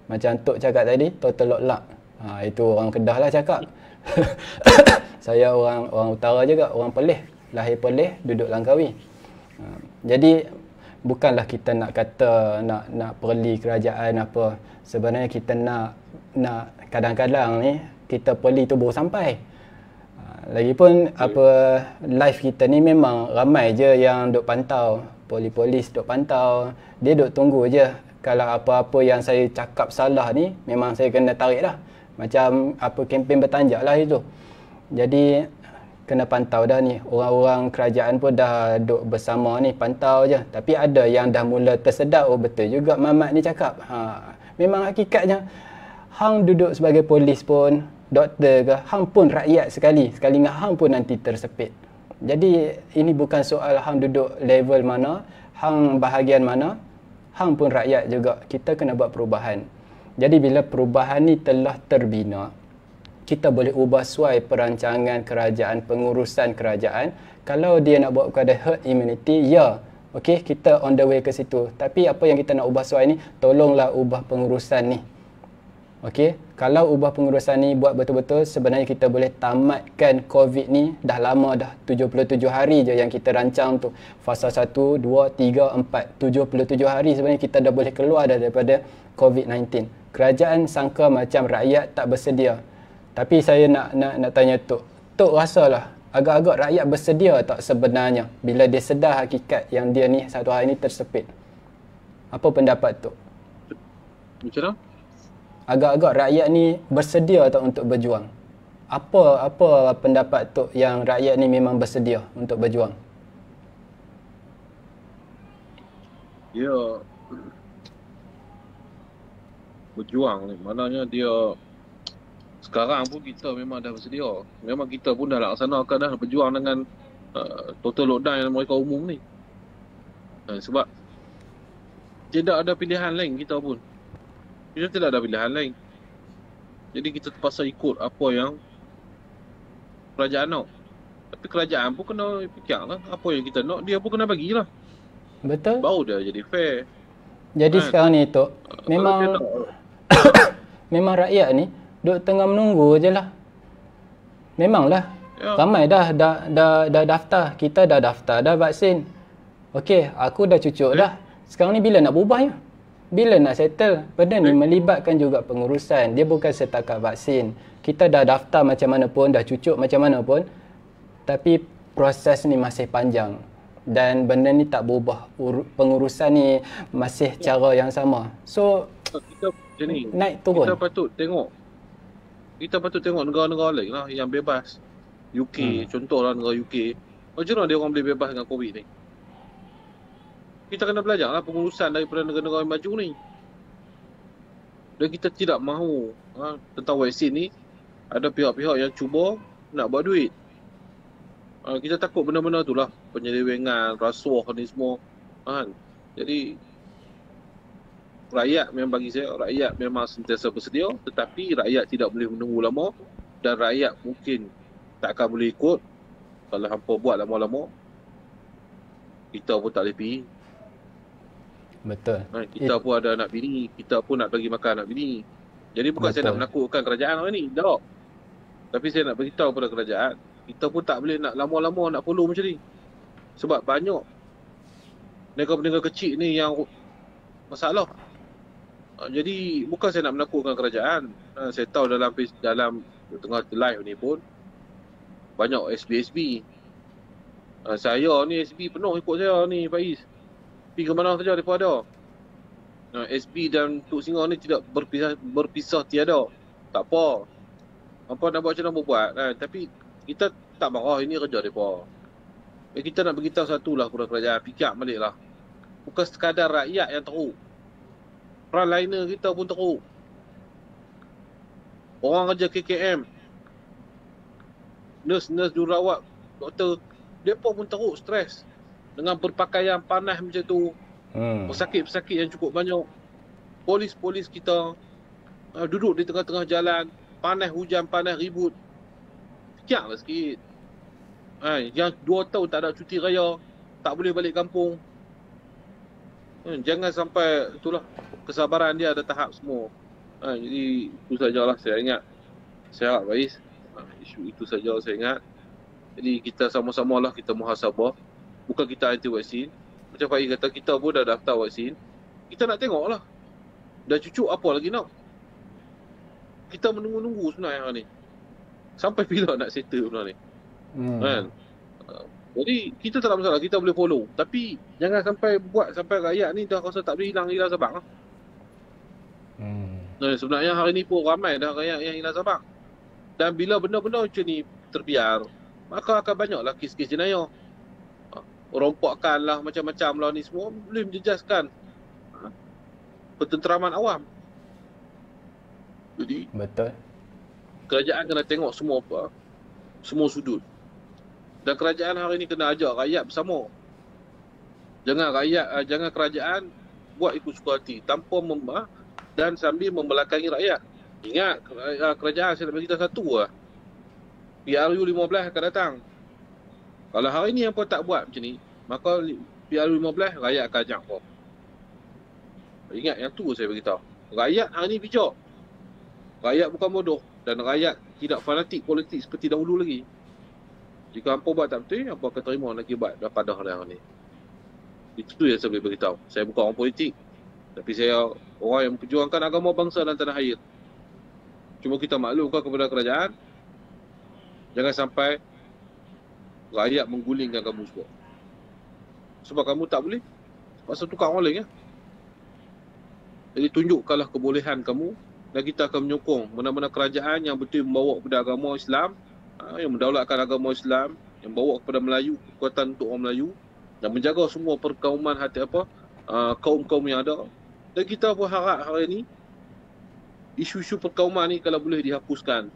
Speaker 1: Macam Tok cakap tadi, total lockdown. Itu orang Kedah lah cakap. Saya orang utara juga, orang Perlis. Lahir Perlis, duduk Langkawi. Jadi bukanlah kita nak kata nak perli kerajaan apa. Sebenarnya kita nak kadang-kadang ni kita perli tu baru sampai. Lagipun live kita ni memang ramai je yang duk pantau. Polis duk pantau. Dia duk tunggu je. Kalau apa-apa yang saya cakap salah ni, memang saya kena tarik dah. Macam kempen bertanjak lah itu. Jadi kena pantau dah ni. Orang-orang kerajaan pun dah duk bersama ni, pantau je. Tapi ada yang dah mula tersedar, oh betul juga Mamat ni cakap. Memang hakikatnya, hang duduk sebagai polis pun, doktor ke, hang pun rakyat sekali. Sekali dengan hang pun nanti tersepit. Jadi ini bukan soal hang duduk level mana, hang bahagian mana, hang pun rakyat juga. Kita kena buat perubahan. Jadi bila perubahan ni telah terbina, kita boleh ubah suai perancangan kerajaan, pengurusan kerajaan. Kalau dia nak buat kepada herd immunity, ya, okey, kita on the way ke situ. Tapi apa yang kita nak ubah suai ni, tolonglah ubah pengurusan ni. Okey, kalau ubah pengurusan ni buat betul-betul, sebenarnya kita boleh tamatkan COVID ni. Dah lama dah, 77 hari je yang kita rancang tu. Fasa 1, 2, 3, 4. 77 hari sebenarnya kita dah boleh keluar daripada COVID-19. Kerajaan sangka macam rakyat tak bersedia. Tapi saya nak tanya Tok rasalah agak-agak rakyat bersedia tak sebenarnya bila dia sedar hakikat yang dia ni satu hari ni tersepit? Apa pendapat Tok?
Speaker 2: Macam mana?
Speaker 1: Agak-agak rakyat ni bersedia tak untuk berjuang? Apa pendapat Tok yang rakyat ni memang bersedia untuk berjuang?
Speaker 2: Ya. berjuang ni. Maknanya dia sekarang pun kita memang dah bersedia. Memang kita pun dah laksanakan dah berjuang dengan total lockdown yang mereka umum ni. Sebab tidak ada pilihan lain kita pun. Kita tidak ada pilihan lain. Jadi kita terpaksa ikut apa yang kerajaan nak. Tapi kerajaan pun kena fikir lah. Apa yang kita nak, dia pun kena bagilah.
Speaker 1: Betul.
Speaker 2: Baru dia jadi fair.
Speaker 1: Jadi sekarang ni Tok,
Speaker 2: Kalau dia
Speaker 1: memang
Speaker 2: nak,
Speaker 1: memang rakyat ni duk tengah menunggu je lah. Memanglah.
Speaker 2: ya,
Speaker 1: Ramai dah daftar. Kita dah daftar dah vaksin. Okey, aku dah cucuk dah. Sekarang ni bila nak berubahnya? Bila nak settle? Benda ni melibatkan juga pengurusan. Dia bukan setakat vaksin. Kita dah daftar macam mana pun, dah cucuk macam mana pun. Tapi proses ni masih panjang. Dan benda ni tak berubah. Pengurusan ni masih cara yang sama. So,
Speaker 2: kita macam ni.
Speaker 1: naik turun.
Speaker 2: Kita patut tengok negara-negara lain lah yang bebas. UK, contohlah negara UK. Macam mana dia orang boleh bebas dengan COVID ni? Kita kena belajar lah pengurusan daripada negara-negara yang maju ni. Dan kita tidak mahu tentang vaksin ni, ada pihak-pihak yang cuba nak buat duit. Kita takut benda-benda tu lah. Penyelewengan, rasuah ni semua. Jadi, rakyat memang bagi saya, rakyat memang sentiasa bersedia. Tetapi rakyat tidak boleh menunggu lama. Dan rakyat mungkin tak akan boleh ikut. Kalau hampa buat lama-lama, kita pun tak boleh pergi.
Speaker 1: Betul.
Speaker 2: Kita pun ada anak bini. Kita pun nak bagi makan anak bini. Jadi bukan saya nak menakutkan kerajaan hari ni. Tak. Tapi saya nak beritahu kepada kerajaan, kita pun tak boleh nak lama-lama nak follow macam ni. Sebab banyak negara-negara kecil ni yang masalah. Jadi bukan saya nak menakutkan kerajaan. Saya tahu dalam tengah live ni pun banyak SB. Saya ni SB penuh ikut saya ni Faiz. Pergi ke mana saja mereka ada. SB dan Tok Singa ni tidak berpisah tiada. Tak apa. Apa nak buat macam mana buat. Tapi kita tak marah, ini kerja mereka. Kita nak beritahu satulah kepada kerajaan. Fikir balik lah. Bukan sekadar rakyat yang teruk. Frontliner kita pun teruk. Orang kerja KKM. Nurse, jururawat, doktor. Mereka pun teruk, stres. Dengan berpakaian panas macam tu. Pesakit-pesakit yang cukup banyak. Polis-polis kita duduk di tengah-tengah jalan. Panas, hujan, panas, ribut. Fikirlah sikit. Yang 2 tahun tak ada cuti raya. Tak boleh balik kampung. Jangan sampai, itulah, kesabaran dia ada tahap semua. Jadi itu sajalah saya ingat. Saya harap Faiz. Isu itu saja saya ingat. Jadi kita sama-sama lah kita muhasabah. Bukan kita anti vaksin. Macam Faiz kata, kita pun dah daftar vaksin. Kita nak tengok lah. Dah cucuk apa lagi nak. Kita menunggu-nunggu sebenarnya ni. Sampai bila nak settle sebenarnya ni. Kan? Jadi kita tak ada masalah, kita boleh follow. Tapi jangan sampai buat sampai rakyat ni dah rasa tak boleh hilang sabak lah. Sebenarnya hari ni pun ramai dah rakyat yang hilang sabak. Dan bila benda-benda macam ni terbiar, maka akan banyaklah kes-kes jenayah. Rompakan lah, macam-macam lah ni semua boleh menjejaskan pententeraman awam. Jadi
Speaker 1: Betul.
Speaker 2: kerajaan kena tengok semua sudut. Dan kerajaan hari ni kena ajak rakyat bersama. Jangan kerajaan buat ikut suka hati tanpa dan sambil membelakangi rakyat. Ingat, kerajaan saya nak bagi kita satu lah. PRU 15 akan datang. Kalau hari ni hampa tak buat macam ni, maka PRU 15 rakyat akan ajak apa. Ingat yang tu saya beritahu. Rakyat hari ni bijak. Rakyat bukan bodoh. Dan rakyat tidak fanatik politik seperti dahulu lagi. Jika hampa buat tak betul, hampa akan terima akibat daripada hal ni. Itu yang saya boleh beritahu. Saya bukan orang politik. Tapi saya orang yang memperjuangkan agama bangsa dan tanah air. Cuma kita maklumkan kepada kerajaan, jangan sampai rakyat menggulingkan kamu semua. Sebab kamu tak boleh pasal tukar orang lain. Jadi tunjukkanlah kebolehan kamu. Dan kita akan menyokong mana-mana kerajaan yang betul membawa kepada agama Islam, yang mendaulatkan agama Islam, yang bawa kepada Melayu, kekuatan untuk orang Melayu, dan menjaga semua perkauman kaum-kaum yang ada. Dan kita pun harap hari ini isu-isu perkauman ni kalau boleh dihapuskan,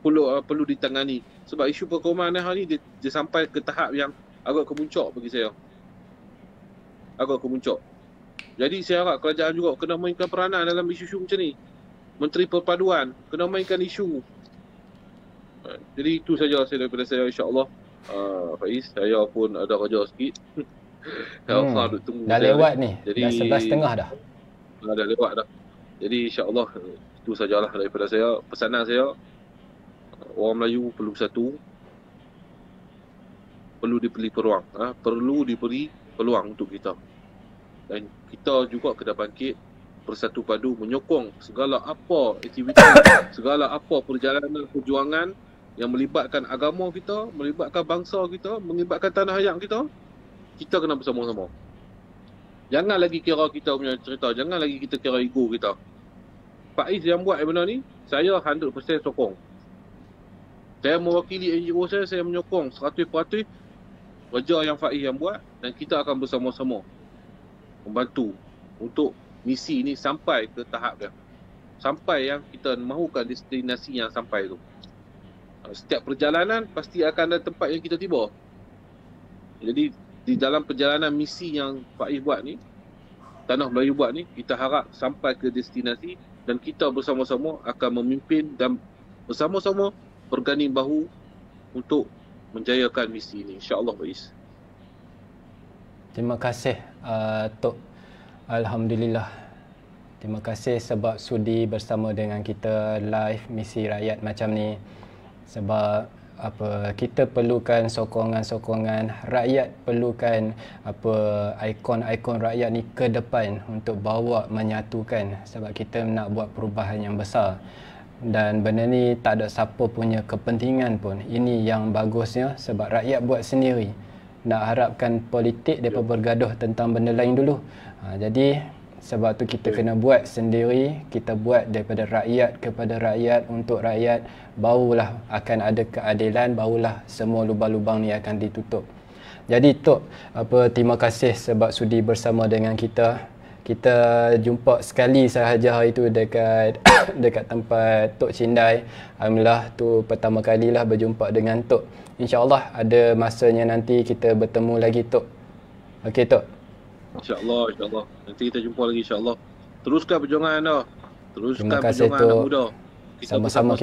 Speaker 2: perlu ditangani. Sebab isu perkauman hari ni dia sampai ke tahap yang agak kemuncak bagi saya. Agak kemuncak. Jadi saya harap kerajaan juga kena mainkan peranan dalam isu-isu macam ni. Menteri Perpaduan kena mainkan isu. Jadi itu saja daripada saya, insya-Allah. Faiz, saya pun ada kerja sikit. Duk tunggu
Speaker 1: dah lewat ni.
Speaker 2: Jadi,
Speaker 1: dah 11.30 dah.
Speaker 2: Dah lewat dah. Jadi insya-Allah itu sajalah daripada saya. Pesanan saya, orang Melayu perlu bersatu. Perlu diberi peluang. Perlu diberi peluang untuk kita. Dan kita juga kena bangkit bersatu padu menyokong segala apa aktiviti, segala apa perjalanan perjuangan yang melibatkan agama kita, melibatkan bangsa kita, melibatkan tanah air kita. Kita kena bersama-sama. Jangan lagi kira kita punya cerita, jangan lagi kita kira ego kita. Faiz yang buat benda ni, saya 100% sokong. Saya mewakili NGO saya menyokong 100% kerja yang Faiz yang buat, dan kita akan bersama-sama membantu untuk misi ni sampai ke tahap dia. Sampai yang kita mahukan destinasi yang sampai tu. Setiap perjalanan pasti akan ada tempat yang kita tiba. Jadi di dalam perjalanan misi yang Faiz buat ni, Tanah Melayu buat ni, kita harap sampai ke destinasi dan kita bersama-sama akan memimpin dan bersama-sama berganding bahu untuk menjayakan misi ini, insya-Allah, Faiz.
Speaker 1: Terima kasih Tok. Alhamdulillah. Terima kasih sebab sudi bersama dengan kita live misi rakyat macam ni. Sebab kita perlukan sokongan-sokongan rakyat, perlukan ikon-ikon rakyat ni ke depan untuk bawa menyatukan, sebab kita nak buat perubahan yang besar. Dan benda ni tak ada siapa punya kepentingan pun. Ini yang bagusnya sebab rakyat buat sendiri. Nak harapkan politik mereka bergaduh tentang benda lain dulu. Jadi sebab tu kita kena buat sendiri, kita buat daripada rakyat kepada rakyat untuk rakyat, barulah akan ada keadilan, barulah semua lubang-lubang ni akan ditutup. Jadi Tok, terima kasih sebab sudi bersama dengan kita. Kita jumpa sekali sahaja hari tu dekat dekat tempat Tok Cindai. Alhamdulillah tu pertama kalilah berjumpa dengan Tok. InsyaAllah ada masanya nanti kita bertemu lagi Tok. Okey Tok.
Speaker 2: InsyaAllah, insyaAllah. Nanti kita jumpa lagi insyaAllah. Teruskan perjuangan anda. Teruskan
Speaker 1: Terima kasih,
Speaker 2: perjuangan anak
Speaker 1: Tok.
Speaker 2: muda. Kita
Speaker 1: Sama-sama.